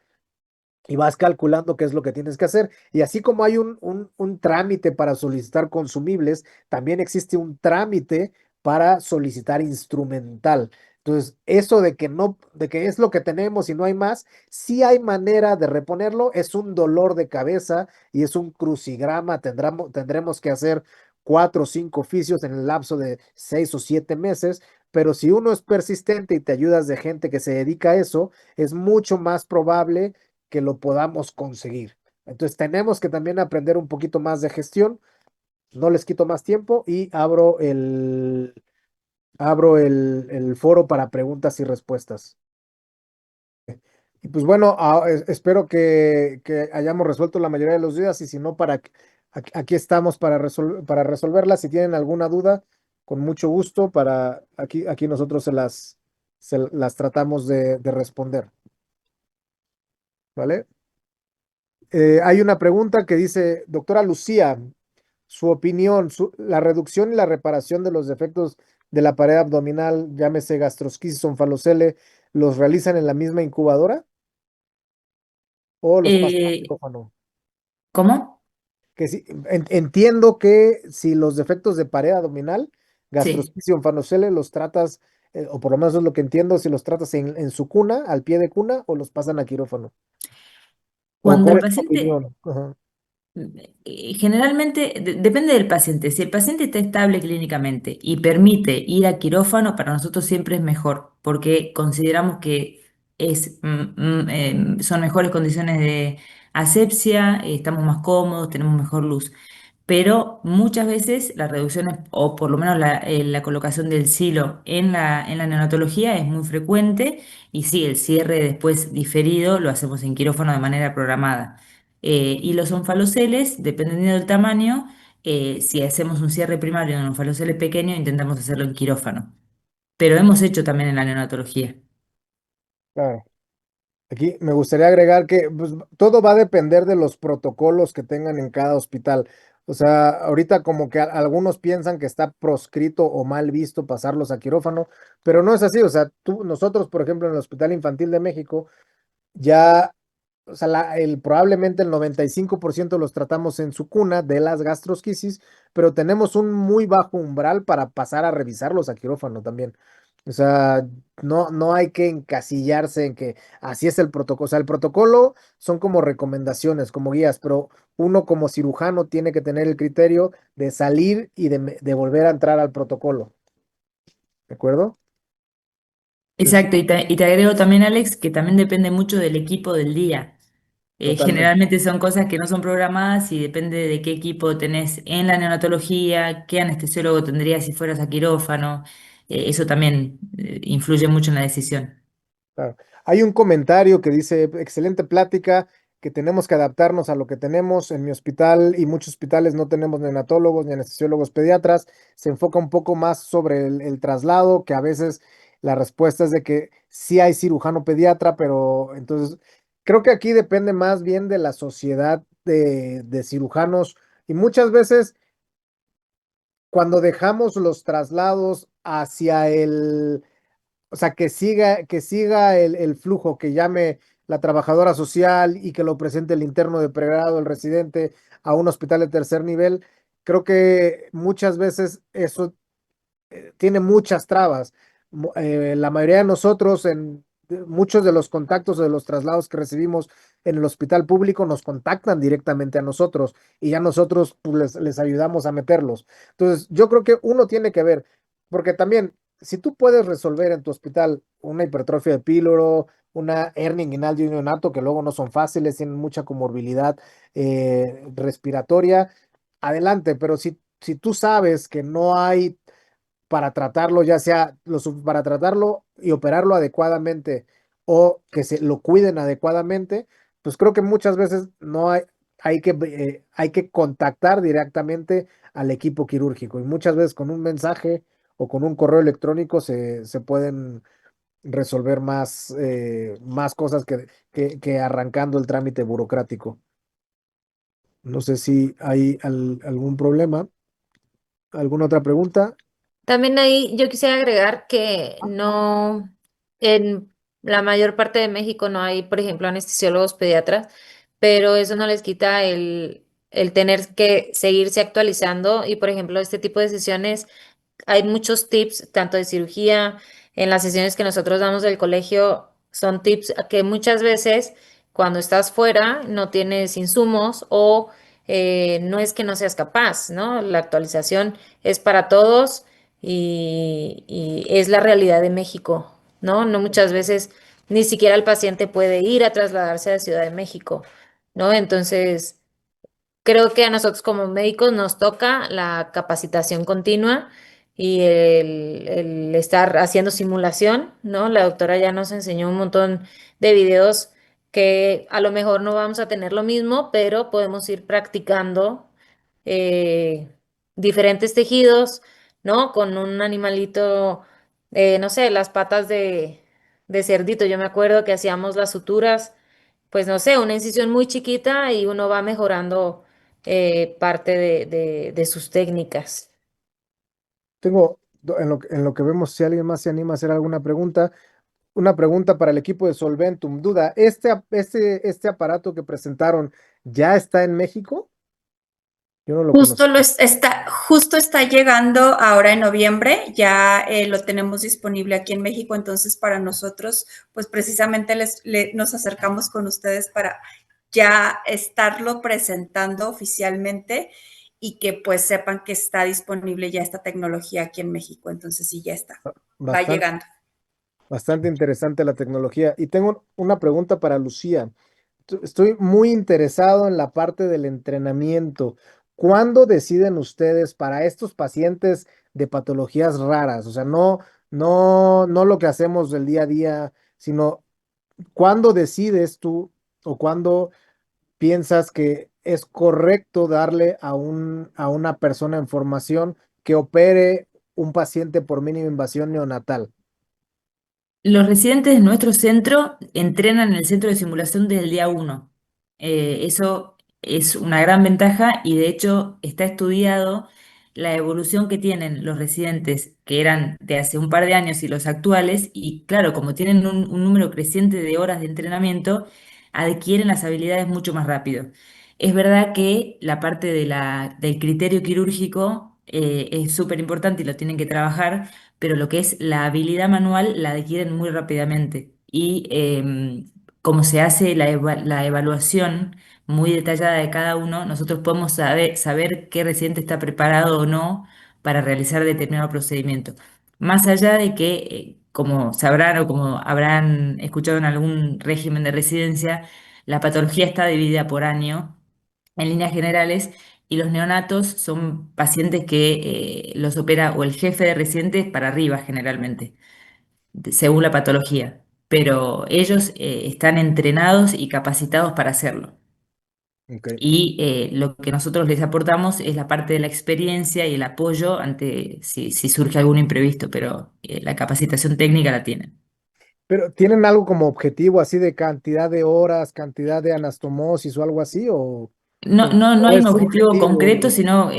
C: y vas calculando qué es lo que tienes que hacer. Y así como hay un trámite para solicitar consumibles, también existe un trámite para solicitar instrumental. Entonces, eso de que es lo que tenemos y no hay más, sí hay manera de reponerlo, es un dolor de cabeza y es un crucigrama, tendremos que hacer 4 o 5 oficios en el lapso de 6 o 7 meses, pero si uno es persistente y te ayudas de gente que se dedica a eso, es mucho más probable que lo podamos conseguir. Entonces tenemos que también aprender un poquito más de gestión. No les quito más tiempo y abro el foro para preguntas y respuestas. Y pues bueno, espero que hayamos resuelto la mayoría de los dudas y si no, aquí estamos para resolverlas. Si tienen alguna duda, con mucho gusto, aquí nosotros se las tratamos de responder, ¿vale? Hay una pregunta que dice, doctora Lucía, su opinión, la reducción y la reparación de los defectos de la pared abdominal, llámese gastrosquisis o onfalocele, ¿los realizan en la misma incubadora o los pasan a
F: Eh,
C: quirófano?
F: ¿Cómo?
C: Que sí, entiendo que si los defectos de pared abdominal,
F: Sí.
C: gastrosquisis o onfalocele, los tratas, o por lo menos es lo que entiendo, si los tratas en su cuna, al pie de cuna, o los pasan a quirófano. ¿O
F: Cuando
C: cuál
F: el
C: es tu
F: paciente,
C: opinión? Ajá,
F: generalmente, depende del paciente. Si el paciente está estable clínicamente y permite ir a quirófano, para nosotros siempre es mejor, porque consideramos que son mejores condiciones de asepsia, estamos más cómodos, tenemos mejor luz. Pero muchas veces la reducción, o por lo menos la colocación del silo en la neonatología es muy frecuente, y sí, el cierre después diferido lo hacemos en quirófano de manera programada. Y los onfaloceles, dependiendo del tamaño, si hacemos un cierre primario en un onfalocele pequeño, intentamos hacerlo en quirófano. Pero hemos hecho también en la neonatología.
C: claro. Aquí me gustaría agregar que pues, todo va a depender de los protocolos que tengan en cada hospital. O sea, ahorita como que algunos piensan que está proscrito o mal visto pasarlos a quirófano, pero no es así. O sea, nosotros, por ejemplo, en el Hospital Infantil de México, ya, o sea, probablemente el 95% los tratamos en su cuna de las gastrosquisis, pero tenemos un muy bajo umbral para pasar a revisarlos a quirófano también. O sea, no hay que encasillarse en que así es el protocolo. O sea, el protocolo son como recomendaciones, como guías, pero uno como cirujano tiene que tener el criterio de salir y de volver a entrar al protocolo. ¿De acuerdo? Entonces,
F: Exacto, y te agrego también, Alex, que también depende mucho del equipo del día.
C: totalmente.
F: Generalmente son cosas que no son programadas y depende de qué equipo tenés en la neonatología, qué anestesiólogo tendrías si fueras a quirófano. Eso también influye mucho en la decisión.
C: Claro. Hay un comentario que dice, excelente plática, que tenemos que adaptarnos a lo que tenemos. En mi hospital y muchos hospitales no tenemos neonatólogos ni anestesiólogos pediatras. Se enfoca un poco más sobre el traslado, que a veces la respuesta es de que sí hay cirujano pediatra, pero entonces creo que aquí depende más bien de la sociedad de cirujanos y muchas veces cuando dejamos los traslados hacia o sea, que siga el flujo, que llame la trabajadora social y que lo presente el interno de pregrado, el residente, a un hospital de tercer nivel. Creo que muchas veces eso tiene muchas trabas. La mayoría de nosotros, muchos de los contactos o de los traslados que recibimos en el hospital público, nos contactan directamente a nosotros y ya nosotros pues, les ayudamos a meterlos. Entonces, yo creo que uno tiene que ver, porque también, si tú puedes resolver en tu hospital una hipertrofia de píloro, una hernia inguinal de un neonato, que luego no son fáciles, tienen mucha comorbilidad respiratoria, adelante, pero si tú sabes que no hay para tratarlo, ya sea para tratarlo y operarlo adecuadamente o que se lo cuiden adecuadamente, pues creo que muchas veces no hay que contactar directamente al equipo quirúrgico y muchas veces con un mensaje o con un correo electrónico se pueden resolver más cosas que arrancando el trámite burocrático. No sé si hay algún problema, alguna otra pregunta.
D: También ahí yo quisiera agregar que no, en la mayor parte de México no hay, por ejemplo, anestesiólogos pediatras, pero eso no les quita el tener que seguirse actualizando y, por ejemplo, este tipo de sesiones hay muchos tips, tanto de cirugía, en las sesiones que nosotros damos del colegio, son tips que muchas veces cuando estás fuera no tienes insumos o no es que no seas capaz, ¿no? La actualización es para todos y es la realidad de México, ¿no? No muchas veces ni siquiera el paciente puede ir a trasladarse a Ciudad de México. ¿no? Entonces, creo que a nosotros como médicos nos toca la capacitación continua y el estar haciendo simulación, ¿no? La doctora ya nos enseñó un montón de videos que a lo mejor no vamos a tener lo mismo, pero podemos ir practicando eh, diferentes tejidos, ¿no? Con un animalito, no sé, las patas de cerdito. Yo me acuerdo que hacíamos las suturas, pues no sé, una incisión muy chiquita y uno va mejorando parte de sus técnicas.
C: Tengo, en lo que vemos, si alguien más se anima a hacer alguna pregunta, una pregunta para el equipo de Solventum. Duda, ¿este aparato que presentaron ya está en México? Yo no lo conozco.
G: Justo está llegando ahora en noviembre, ya lo tenemos disponible aquí en México, entonces para nosotros, pues precisamente nos acercamos con ustedes para ya estarlo presentando oficialmente y que pues sepan que está disponible ya esta tecnología aquí en México, entonces sí, ya está, va
C: Bastante,
G: llegando.
C: bastante interesante la tecnología. Y tengo una pregunta para Lucía. Estoy muy interesado en la parte del entrenamiento. ¿Cuándo deciden ustedes para estos pacientes de patologías raras? O sea, no lo que hacemos del día a día, sino cuándo decides tú o cuándo piensas que es correcto darle a una persona en formación que opere un paciente por mínima invasión neonatal.
F: Los residentes de nuestro centro entrenan en el centro de simulación desde el día uno. Eso es una gran ventaja y de hecho está estudiado la evolución que tienen los residentes que eran de hace un par de años y los actuales y claro, como tienen un número creciente de horas de entrenamiento, adquieren las habilidades mucho más rápido. Es verdad que la parte del criterio quirúrgico es súper importante y lo tienen que trabajar, pero lo que es la habilidad manual la adquieren muy rápidamente. Y como se hace la evaluación muy detallada de cada uno, nosotros podemos saber qué residente está preparado o no para realizar determinado procedimiento. Más allá de que, como sabrán o como habrán escuchado en algún régimen de residencia, la patología está dividida por año en líneas generales y los neonatos son pacientes que los opera o el jefe de residentes para arriba generalmente, según la patología, pero ellos están entrenados y capacitados para hacerlo.
C: Ok,
F: Y lo que nosotros les aportamos es la parte de la experiencia y el apoyo ante si surge algún imprevisto, pero la capacitación técnica la tienen.
C: pero ¿tienen algo como objetivo así de cantidad de horas, cantidad de anastomosis o algo así?
F: No
C: O
F: hay un
C: es
F: objetivo concreto,
C: subjetivo?
F: sino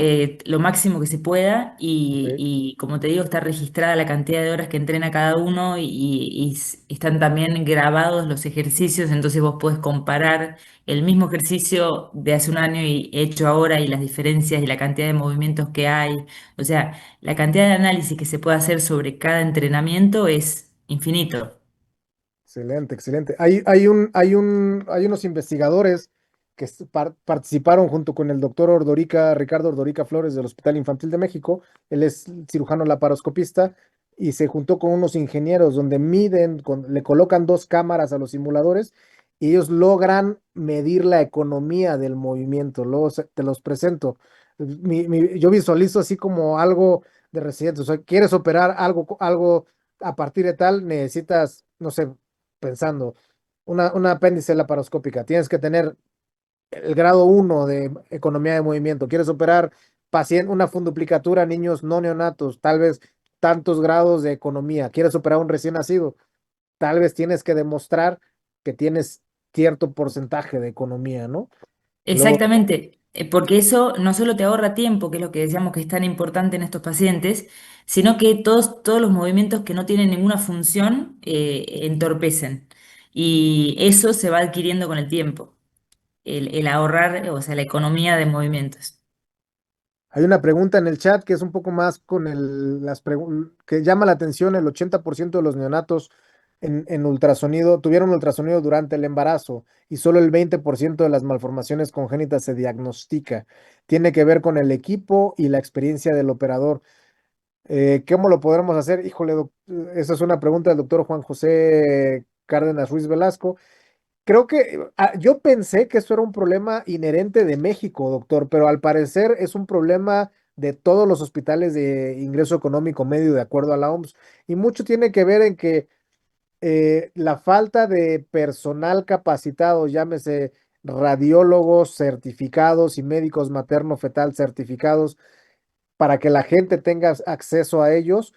F: lo máximo que se pueda
C: Ok,
F: y como te digo, está registrada la cantidad de horas que entrena cada uno están también grabados los ejercicios, entonces vos podés comparar el mismo ejercicio de hace un año y hecho ahora y las diferencias y la cantidad de movimientos que hay. O sea, la cantidad de análisis que se puede hacer sobre cada entrenamiento es infinito.
C: excelente, excelente. Hay unos investigadores que participaron junto con el doctor Ricardo Ordorica Flores del Hospital Infantil de México. Él es cirujano laparoscopista y se juntó con unos ingenieros donde le colocan dos cámaras a los simuladores y ellos logran medir la economía del movimiento. Luego te los presento. Yo visualizo así como algo de residentes. O sea, quieres operar algo a partir de tal, necesitas, no sé, pensando, una apéndice laparoscópica, tienes que tener el grado uno de economía de movimiento. Quieres operar una funduplicatura a niños no neonatos, tal vez tantos grados de economía. Quieres operar un recién nacido, tal vez tienes que demostrar que tienes cierto porcentaje de economía, ¿no? Luego,
F: Exactamente, porque eso no solo te ahorra tiempo, que es lo que decíamos que es tan importante en estos pacientes, sino que todos los movimientos que no tienen ninguna función entorpecen. Y eso se va adquiriendo con el tiempo, el ahorrar, o sea, la economía de movimientos.
C: hay una pregunta en el chat que es un poco más con que llama la atención. El 80% de los neonatos en ultrasonido tuvieron ultrasonido durante el embarazo y solo el 20% de las malformaciones congénitas se diagnostica. Tiene que ver con el equipo y la experiencia del operador. ¿Cómo lo podremos hacer? Híjole, esa es una pregunta del doctor Juan José Cárdenas Ruiz Velasco. creo que yo pensé que esto era un problema inherente de México, doctor, pero al parecer es un problema de todos los hospitales de ingreso económico medio, de acuerdo a la OMS. Y mucho tiene que ver en que la falta de personal capacitado, llámese radiólogos certificados y médicos materno-fetal certificados, para que la gente tenga acceso a ellos,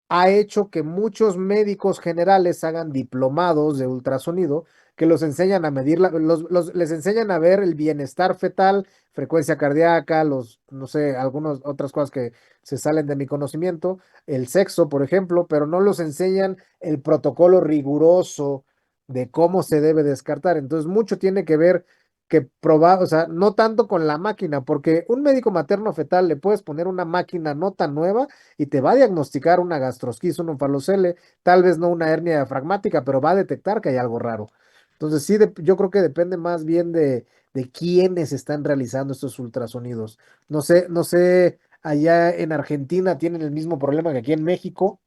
C: ha hecho que muchos médicos generales hagan diplomados de ultrasonido que los enseñan a medir, les enseñan a ver el bienestar fetal, frecuencia cardíaca, no sé, algunas otras cosas que se salen de mi conocimiento, el sexo, por ejemplo, pero no los enseñan el protocolo riguroso de cómo se debe descartar. Entonces, mucho tiene que ver que probar, o sea, no tanto con la máquina, porque un médico materno fetal le puedes poner una máquina no tan nueva y te va a diagnosticar una gastrosquis, un onfalocele, tal vez no una hernia diafragmática, pero va a detectar que hay algo raro. Entonces, sí, yo creo que depende más bien de quiénes están realizando estos ultrasonidos. No sé, allá en Argentina tienen el mismo problema que aquí en México.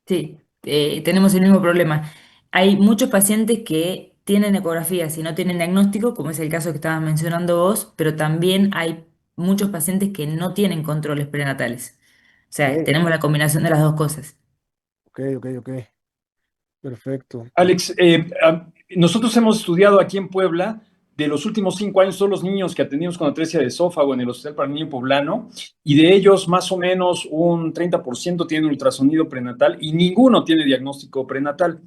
F: Sí, tenemos el mismo problema. Hay muchos pacientes que tienen ecografías y no tienen diagnóstico, como es el caso que estabas mencionando vos, pero también hay muchos pacientes que no tienen controles prenatales. O sea,
C: Ok,
F: tenemos la combinación de las dos cosas.
C: ok, perfecto.
A: Alex, nosotros hemos estudiado aquí en Puebla, de los últimos 5 años, todos los niños que atendimos con atresia de esófago en el Hospital para el Niño Poblano, y de ellos más o menos un 30% tienen ultrasonido prenatal y ninguno tiene diagnóstico prenatal.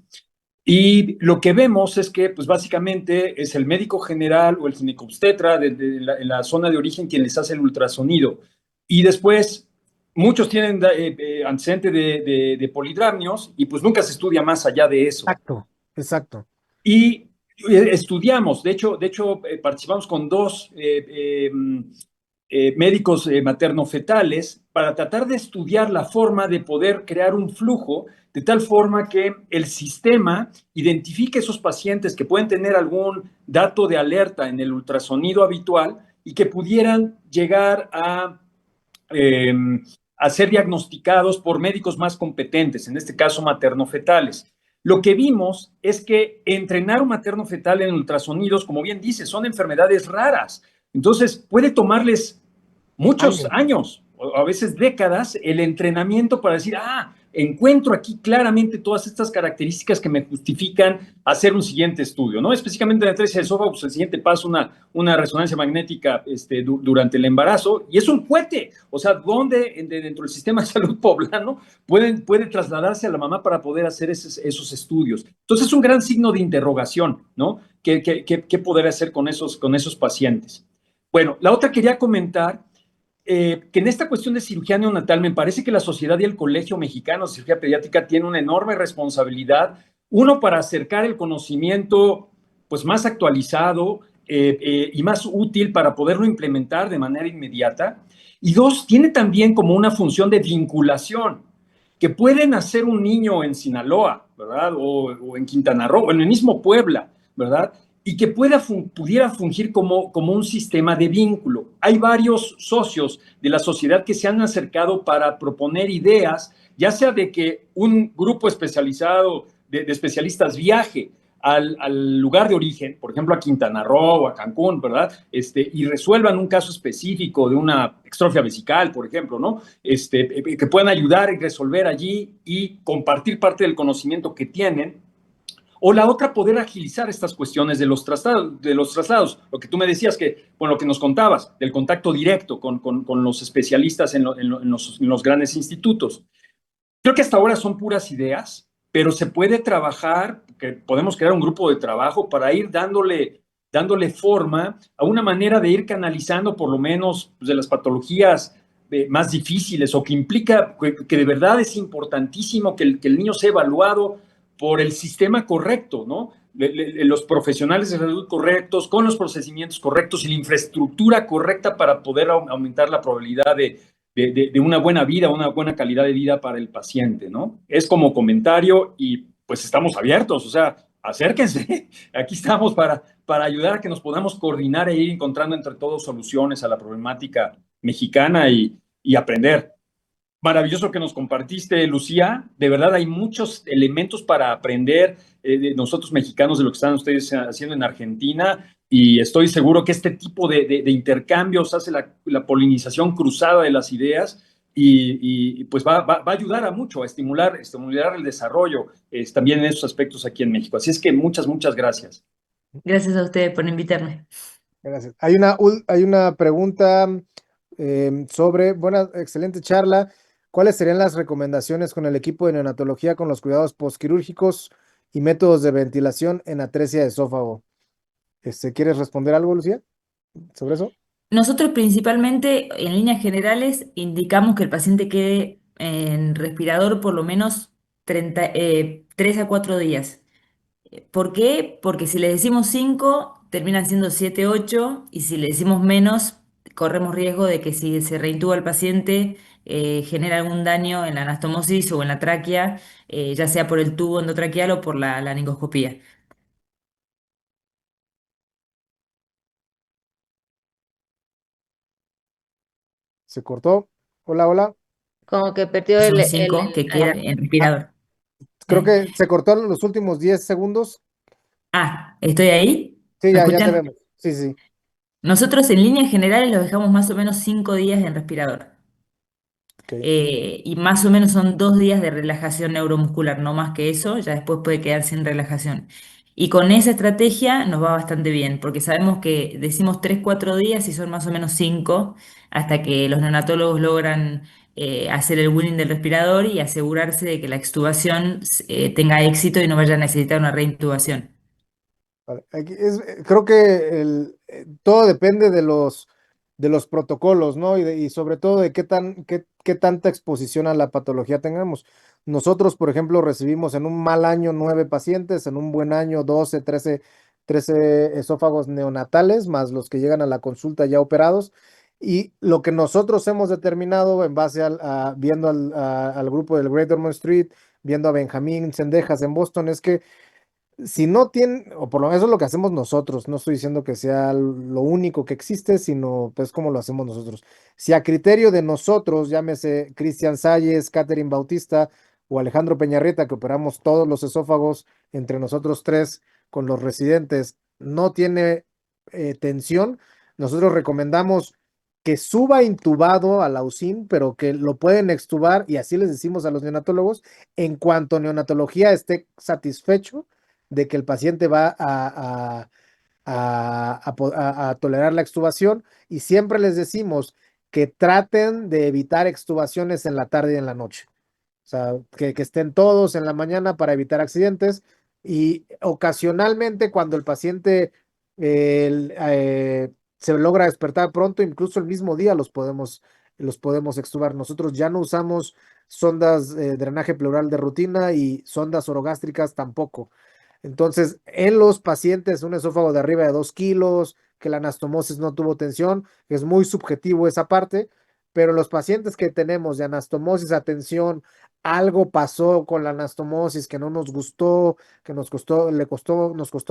A: Y lo que vemos es que, pues básicamente es el médico general o el ginecobstetra en la zona de origen quien les hace el ultrasonido. Y después, muchos tienen antecedente de polidramnios y pues nunca se estudia más allá de eso.
C: Exacto, exacto.
A: Y estudiamos, de hecho participamos con dos médicos materno-fetales para tratar de estudiar la forma de poder crear un flujo de tal forma que el sistema identifique esos pacientes que pueden tener algún dato de alerta en el ultrasonido habitual y que pudieran llegar eh, a ser diagnosticados por médicos más competentes, en este caso materno-fetales. Lo que vimos es que entrenar un materno-fetal en ultrasonidos, como bien dice, son enfermedades raras. Entonces, puede tomarles muchos
C: Años.
A: años, o a veces décadas, el entrenamiento para decir, encuentro aquí claramente todas estas características que me justifican hacer un siguiente estudio, ¿no? Específicamente en la atresia de esófago, pues el siguiente paso, una resonancia magnética durante el embarazo, y es un cohete, o sea, ¿dónde dentro del sistema de salud poblano puede trasladarse a la mamá para poder hacer esos estudios? Entonces es un gran signo de interrogación, ¿no? ¿Qué poder hacer con esos pacientes? Bueno, la otra quería comentar que en esta cuestión de cirugía neonatal me parece que la sociedad y el Colegio Mexicano de Cirugía Pediátrica tienen una enorme responsabilidad, uno para acercar el conocimiento pues más actualizado y más útil para poderlo implementar de manera inmediata, y dos, tiene también como una función de vinculación, que puede nacer un niño en Sinaloa, ¿verdad? O en Quintana Roo, o en el mismo Puebla, ¿verdad? Y que pudiera fungir como un sistema de vínculo. Hay varios socios de la sociedad que se han acercado para proponer ideas, ya sea de que un grupo especializado de especialistas viaje al lugar de origen, por ejemplo a Quintana Roo o a Cancún, ¿verdad? Y resuelvan un caso específico de una extrofia vesical, por ejemplo, ¿no? Que puedan ayudar y resolver allí y compartir parte del conocimiento que tienen. O la otra, poder agilizar estas cuestiones de los traslados. Lo que tú me decías, lo que nos contabas, del contacto directo con los especialistas en los grandes institutos. Creo que hasta ahora son puras ideas, pero se puede trabajar, que podemos crear un grupo de trabajo para ir dándole forma a una manera de ir canalizando por lo menos pues, de las patologías más difíciles o que implica que de verdad es importantísimo que el niño sea evaluado por el sistema correcto, ¿no? Los profesionales de salud correctos, con los procedimientos correctos y la infraestructura correcta para poder aumentar la probabilidad de una buena vida, una buena calidad de vida para el paciente, ¿no? Es como comentario y pues estamos abiertos, o sea, acérquense, aquí estamos para ayudar a que nos podamos coordinar e ir encontrando entre todos soluciones a la problemática mexicana y aprender. Maravilloso que nos compartiste, Lucía. De verdad hay muchos elementos para aprender de nosotros mexicanos de lo que están ustedes haciendo en Argentina y estoy seguro que este tipo de intercambios hace la polinización cruzada de las ideas y, pues va a ayudar a mucho a estimular el desarrollo también en esos aspectos aquí en México. Así es que muchas gracias.
F: Gracias a ustedes por invitarme.
C: Gracias. Hay una pregunta sobre, buena, excelente charla. ¿Cuáles serían las recomendaciones con el equipo de neonatología con los cuidados postquirúrgicos y métodos de ventilación en atresia de esófago? ¿Quieres responder algo, Lucía, sobre eso?
F: Nosotros principalmente, en líneas generales, indicamos que el paciente quede en respirador por lo menos 3 a 4 días. ¿Por qué? Porque si le decimos 5 terminan siendo 7 8 y si le decimos menos, corremos riesgo de que si se reintuba el paciente, genera algún daño en la anastomosis o en la tráquea, ya sea por el tubo endotraqueal o por la laringoscopía.
C: ¿Se cortó? Hola, hola.
D: Como que perdió
F: Son 5 que quedan en
C: Ah,
F: respirador.
C: creo
F: ¿Eh?
C: que se cortó en los últimos 10 segundos.
F: ¿Estoy ahí?
C: Sí,
F: ¿Me
C: ya te
F: escuchan?
C: vemos. Sí, sí.
F: Nosotros en líneas generales los dejamos más o menos 5 días en respirador.
C: Ok.
F: Y más o menos son 2 días de relajación neuromuscular, no más que eso, ya después puede quedar sin relajación. Y con esa estrategia nos va bastante bien, porque sabemos que decimos 3 4 días y son más o menos 5 hasta que los neonatólogos logran hacer el weaning del respirador y asegurarse de que la extubación tenga éxito y no vaya a necesitar una reintubación.
C: Vale. Creo que todo depende de los protocolos, ¿no? Y sobre todo de qué tanta exposición a la patología tengamos. Nosotros, por ejemplo, recibimos en un mal año 9 pacientes, en un buen año 12, 13 esófagos neonatales, más los que llegan a la consulta ya operados. Y lo que nosotros hemos determinado en base viendo al grupo del Great Ormond Street, viendo a Benjamín Sendejas en Boston, es que si no tienen, o por lo menos eso es lo que hacemos nosotros, no estoy diciendo que sea lo único que existe, sino pues como lo hacemos nosotros. Si a criterio de nosotros, llámese Cristian Salles, Catherine Bautista o Alejandro Peñarrieta, que operamos todos los esófagos entre nosotros tres con los residentes, no tiene tensión, nosotros recomendamos que suba intubado a la UCIN, pero que lo pueden extubar y así les decimos a los neonatólogos, en cuanto neonatología esté satisfecho de que el paciente va a tolerar la extubación y siempre les decimos que traten de evitar extubaciones en la tarde y en la noche. O sea, que estén todos en la mañana para evitar accidentes y ocasionalmente cuando el paciente se logra despertar pronto, incluso el mismo día los podemos extubar. Nosotros ya no usamos sondas drenaje pleural de rutina y sondas orogástricas tampoco. Entonces, en los pacientes, un esófago de arriba de 2 kilos, que la anastomosis no tuvo tensión, es muy subjetivo esa parte, pero los pacientes que tenemos de anastomosis a tensión, algo pasó con la anastomosis que no nos gustó, que nos costó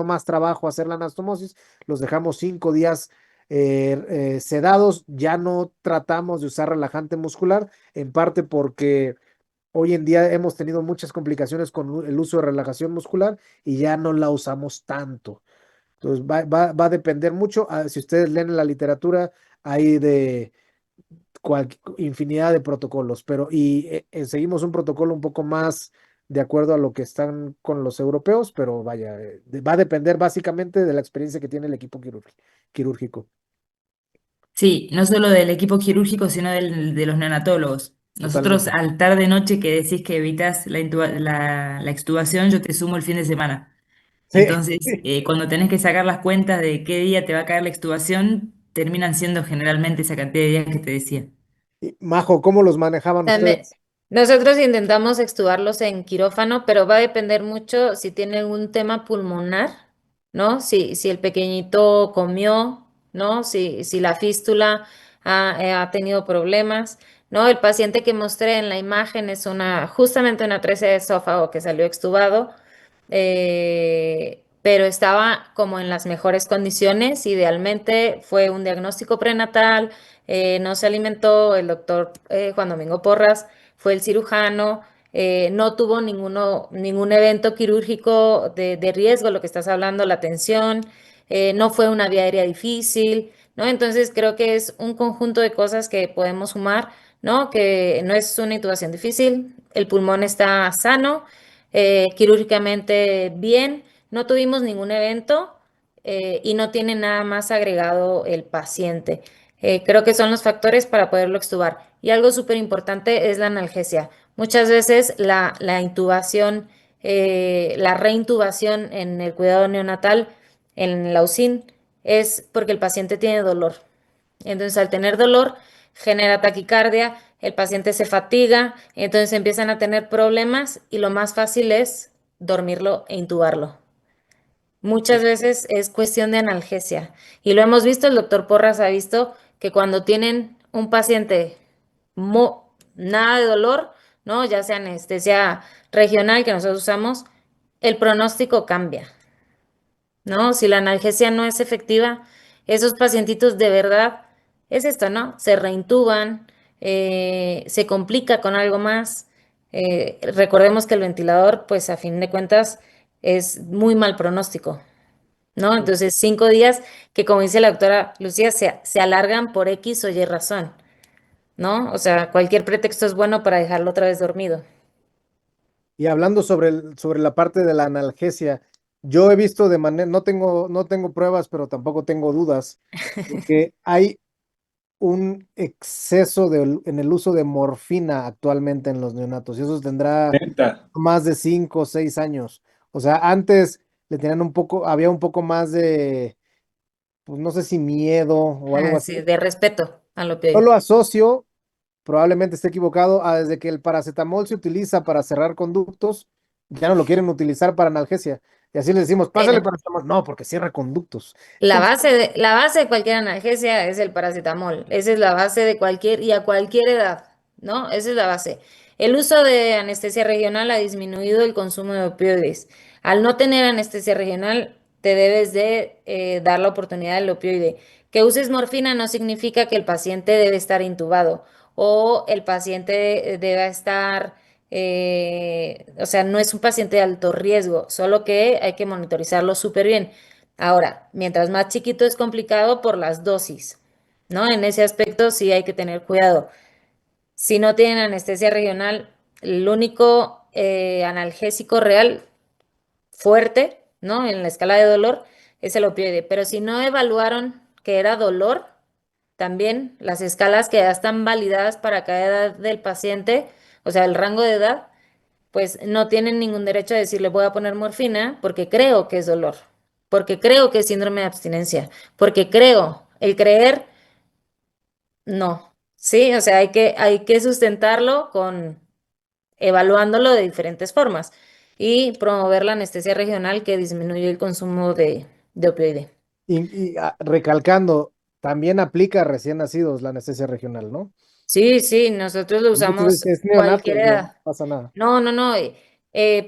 C: más trabajo hacer la anastomosis, los dejamos 5 días sedados, ya no tratamos de usar relajante muscular, en parte porque hoy en día hemos tenido muchas complicaciones con el uso de relajación muscular y ya no la usamos tanto. Entonces va a depender mucho. Si ustedes leen la literatura, hay de infinidad de protocolos, pero seguimos un protocolo un poco más de acuerdo a lo que están con los europeos, pero vaya, va a depender básicamente de la experiencia que tiene el equipo quirúrgico.
F: Sí, no solo del equipo quirúrgico, sino de los neonatólogos. Nosotros
C: Totalmente.
F: al tarde-noche que decís que evitas la extubación, yo te sumo el fin de semana.
C: Sí.
F: Entonces, cuando tenés que sacar las cuentas de qué día te va a caer la extubación, terminan siendo generalmente esa cantidad de días que te decía.
C: Majo, ¿cómo los manejaban
D: También,
C: ustedes?
D: nosotros intentamos extubarlos en quirófano, pero va a depender mucho si tiene algún tema pulmonar, ¿no? Si el pequeñito comió, ¿no? Si la fístula ha tenido problemas, ¿no? El paciente que mostré en la imagen es justamente una 13 de esófago que salió extubado, pero estaba como en las mejores condiciones. Idealmente fue un diagnóstico prenatal, no se alimentó, el doctor Juan Domingo Porras fue el cirujano, no tuvo ningún evento quirúrgico de riesgo, lo que estás hablando, la tensión, no fue una vía aérea difícil, ¿no? Entonces creo que es un conjunto de cosas que podemos sumar, ¿no? Que no es una intubación difícil, el pulmón está sano, quirúrgicamente bien, no tuvimos ningún evento y no tiene nada más agregado el paciente. Creo que son los factores para poderlo extubar. Y algo súper importante es la analgesia. Muchas veces la intubación, la reintubación en el cuidado neonatal, en la UCIN, es porque el paciente tiene dolor. Entonces, al tener dolor, genera taquicardia, el paciente se fatiga, entonces empiezan a tener problemas y lo más fácil es dormirlo e intubarlo. Muchas veces es cuestión de analgesia y lo hemos visto, el doctor Porras ha visto que cuando tienen un paciente nada de dolor, ¿no? Ya sea anestesia regional que nosotros usamos, el pronóstico cambia, ¿no? Si la analgesia no es efectiva, esos pacientitos de verdad es esto, ¿no? Se reintuban, se complica con algo más. Recordemos que el ventilador, pues a fin de cuentas, es muy mal pronóstico, ¿no? Entonces, 5 días que, como dice la doctora Lucía, se alargan por X o Y razón, ¿no? O sea, cualquier pretexto es bueno para dejarlo otra vez dormido.
C: Y hablando sobre la parte de la analgesia, yo he visto de manera, no tengo pruebas, pero tampoco tengo dudas, de que hay un exceso en el uso de morfina actualmente en los neonatos, y eso tendrá
A: Neta.
C: más de 5 o 6 años. O sea, antes le tenían había un poco más de, pues no sé si miedo o algo así.
D: Sí, de respeto al
C: Yo
D: opioide.
C: lo asocio, probablemente esté equivocado, a desde que el paracetamol se utiliza para cerrar conductos, ya no lo quieren utilizar para analgesia. Y así le decimos, pásale
D: Bueno,
C: paracetamol. No, porque cierra conductos.
D: la base de cualquier analgesia es el paracetamol. Esa es la base de cualquier y a cualquier edad, ¿no? Esa es la base. El uso de anestesia regional ha disminuido el consumo de opioides. Al no tener anestesia regional, te debes de dar la oportunidad del opioide. Que uses morfina no significa que el paciente debe estar intubado o el paciente deba estar, o sea, no es un paciente de alto riesgo, solo que hay que monitorizarlo súper bien. Ahora, mientras más chiquito es complicado por las dosis, ¿no? En ese aspecto sí hay que tener cuidado. Si no tienen anestesia regional, el único analgésico real fuerte, ¿no? En la escala de dolor es el opioide. Pero si no evaluaron que era dolor, también las escalas que ya están validadas para cada edad del paciente, o sea, el rango de edad, pues no tienen ningún derecho a decirle voy a poner morfina porque creo que es dolor, porque creo que es síndrome de abstinencia, porque creo, el creer, no, sí, o sea, hay que sustentarlo con evaluándolo de diferentes formas y promover la anestesia regional que disminuye el consumo de opioide.
C: Recalcando, también aplica a recién nacidos la anestesia regional, ¿no?
D: Sí, sí, nosotros lo
C: Muchas
D: usamos
C: veces es neonato,
D: cualquier
C: no
D: edad.
C: pasa nada.
D: No, no, no.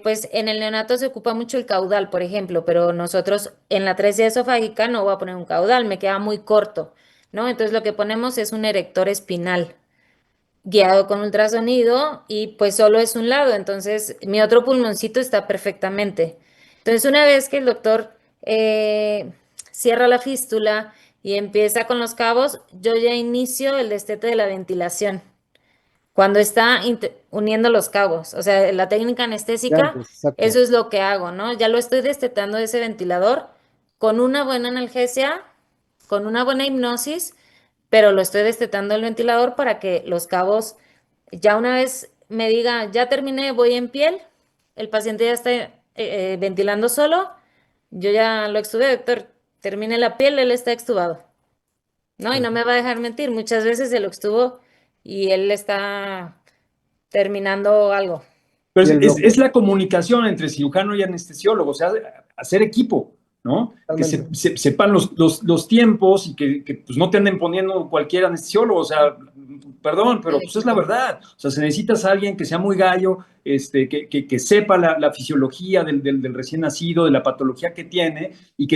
D: Pues en el neonato se ocupa mucho el caudal, por ejemplo, pero nosotros en la atresia esofágica no voy a poner un caudal, me queda muy corto, ¿no? Entonces lo que ponemos es un erector espinal guiado con ultrasonido y pues solo es un lado, entonces mi otro pulmoncito está perfectamente. Entonces una vez que el doctor cierra la fístula y empieza con los cabos, yo ya inicio el destete de la ventilación cuando está uniendo los cabos, o sea, la técnica
C: Ya
D: anestésica,
C: antes, exacto.
D: eso es lo que hago, ¿no? Ya lo estoy destetando de ese ventilador con una buena analgesia, con una buena hipnosis, pero lo estoy destetando el ventilador para que los cabos, ya una vez me diga, ya terminé, voy en piel, el paciente ya está ventilando solo, yo ya lo extubé, doctor, termine la piel, él está extubado. No, y no me va a dejar mentir, muchas veces se lo extubo y él está terminando algo.
A: Pero
C: Y el
A: es la comunicación entre cirujano y anestesiólogo, o sea, hacer equipo. ¿no? Que
C: Totalmente.
A: sepan los tiempos y que pues no te anden poniendo cualquier anestesiólogo, o sea, perdón, pero pues es la verdad. O sea, se necesitas a alguien que sea muy gallo, que sepa la fisiología del recién nacido, de la patología que tiene y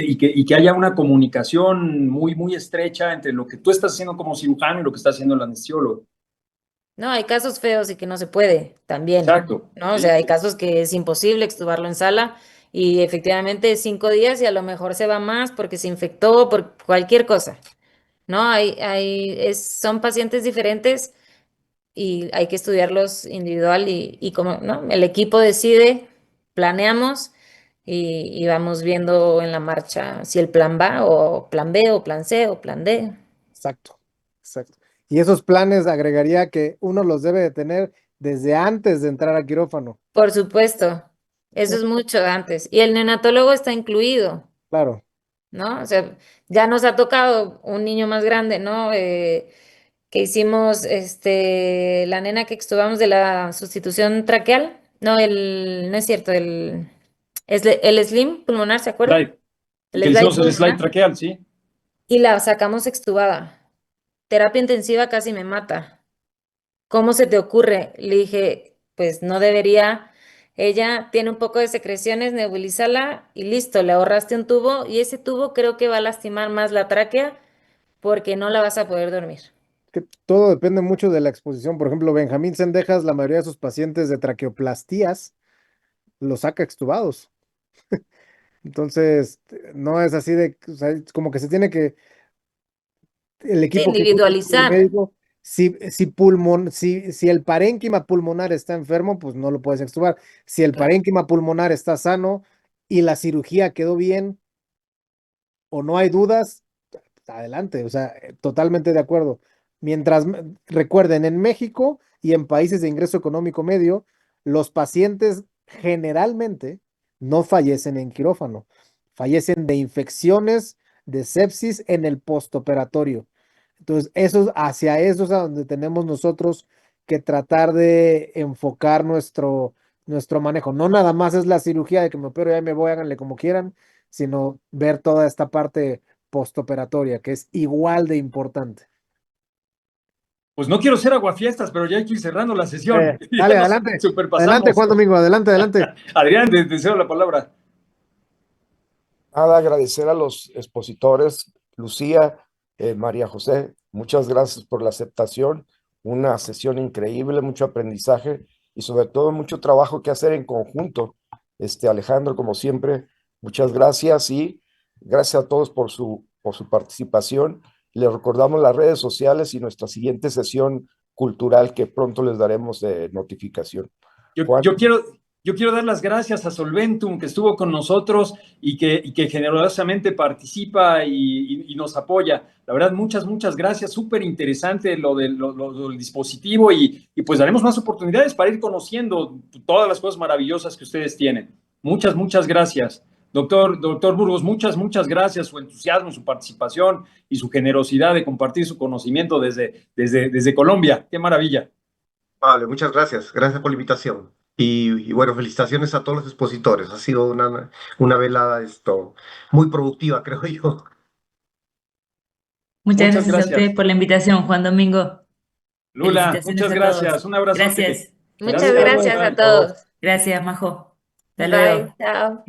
A: que haya una comunicación muy, muy estrecha entre lo que tú estás haciendo como cirujano y lo que está haciendo el anestesiólogo.
H: No, hay casos feos y que no se puede también,
A: Exacto.
H: ¿no? O
A: Sí,
H: sea, hay
A: sí.
H: casos que es imposible extubarlo en sala y efectivamente 5 días y a lo mejor se va más porque se infectó por cualquier cosa, ¿no? Son pacientes diferentes y hay que estudiarlos individual y como, ¿no? El equipo decide, planeamos y vamos viendo en la marcha si el plan va o plan B o plan C o plan D.
C: Exacto, exacto. Y esos planes agregaría que uno los debe de tener desde antes de entrar a quirófano.
H: Por supuesto, eso es mucho antes. Y el neonatólogo está incluido,
C: Claro,
H: ¿no? O sea, ya nos ha tocado un niño más grande, ¿no? Que hicimos, la nena que extubamos de la sustitución traqueal. No, no es cierto, el slim pulmonar, ¿se acuerdan?
A: Slide. Y
H: El
A: que le
H: slide
A: hicimos el slide
H: pulmonar.
A: traqueal, ¿sí?
H: Y la sacamos extubada. Terapia intensiva casi me mata. ¿Cómo se te ocurre? Le dije, pues no debería. Ella tiene un poco de secreciones, nebulízala y listo, le ahorraste un tubo y ese tubo creo que va a lastimar más la tráquea porque no la vas a poder dormir.
C: que todo depende mucho de la exposición. Por ejemplo, Benjamín Sendejas, la mayoría de sus pacientes de traqueoplastías los saca extubados. Entonces, no es así de, o sea, es como que se tiene que, el
H: Sí,
C: equipo que tú, el
H: individualizar.
C: médico, si el parénquima pulmonar está enfermo, pues no lo puedes extubar. Si el
H: Claro.
C: parénquima pulmonar está sano y la cirugía quedó bien o no hay dudas, adelante, o sea, totalmente de acuerdo. Recuerden, en México y en países de ingreso económico medio, los pacientes generalmente no fallecen en quirófano, fallecen de infecciones, de sepsis en el postoperatorio. Entonces, hacia eso es a donde tenemos nosotros que tratar de enfocar nuestro manejo. No nada más es la cirugía de que me opero y ahí me voy, háganle como quieran, sino ver toda esta parte postoperatoria, que es igual de importante.
A: Pues no quiero ser aguafiestas, pero ya hay que ir cerrando la sesión. Ya
C: Dale,
A: nos
C: adelante. Adelante,
A: superpasamos.
C: Juan Domingo, adelante, adelante.
A: Adrián, te cedo la palabra.
B: Nada, agradecer a los expositores, Lucía, María José, muchas gracias por la aceptación, una sesión increíble, mucho aprendizaje y sobre todo mucho trabajo que hacer en conjunto. Alejandro, como siempre, muchas gracias y gracias a todos por su participación. Les recordamos las redes sociales y nuestra siguiente sesión cultural que pronto les daremos de notificación.
A: Yo,
B: Juan.
A: yo quiero, yo quiero dar las gracias a Solventum, que estuvo con nosotros y que generosamente participa y nos apoya. La verdad, muchas, muchas gracias. Súper interesante lo del dispositivo y pues daremos más oportunidades para ir conociendo todas las cosas maravillosas que ustedes tienen. Muchas, muchas gracias. Doctor Burgos, muchas, muchas gracias. Su entusiasmo, su participación y su generosidad de compartir su conocimiento desde Colombia. Qué maravilla.
E: Vale, muchas gracias. Gracias por la invitación. Y bueno, felicitaciones a todos los expositores. Ha sido una velada muy productiva, creo yo.
F: Muchas
A: Muchas
F: gracias a
A: gracias.
F: ustedes por la invitación, Juan Domingo.
A: Lula,
F: Felicitaciones
A: muchas
F: a todos.
A: gracias. Un abrazote.
F: Gracias.
H: Muchas
A: Gracias.
H: gracias a
A: Bye.
H: todos.
F: Gracias, Majo. Hasta
H: Bye,
F: luego.
H: chao.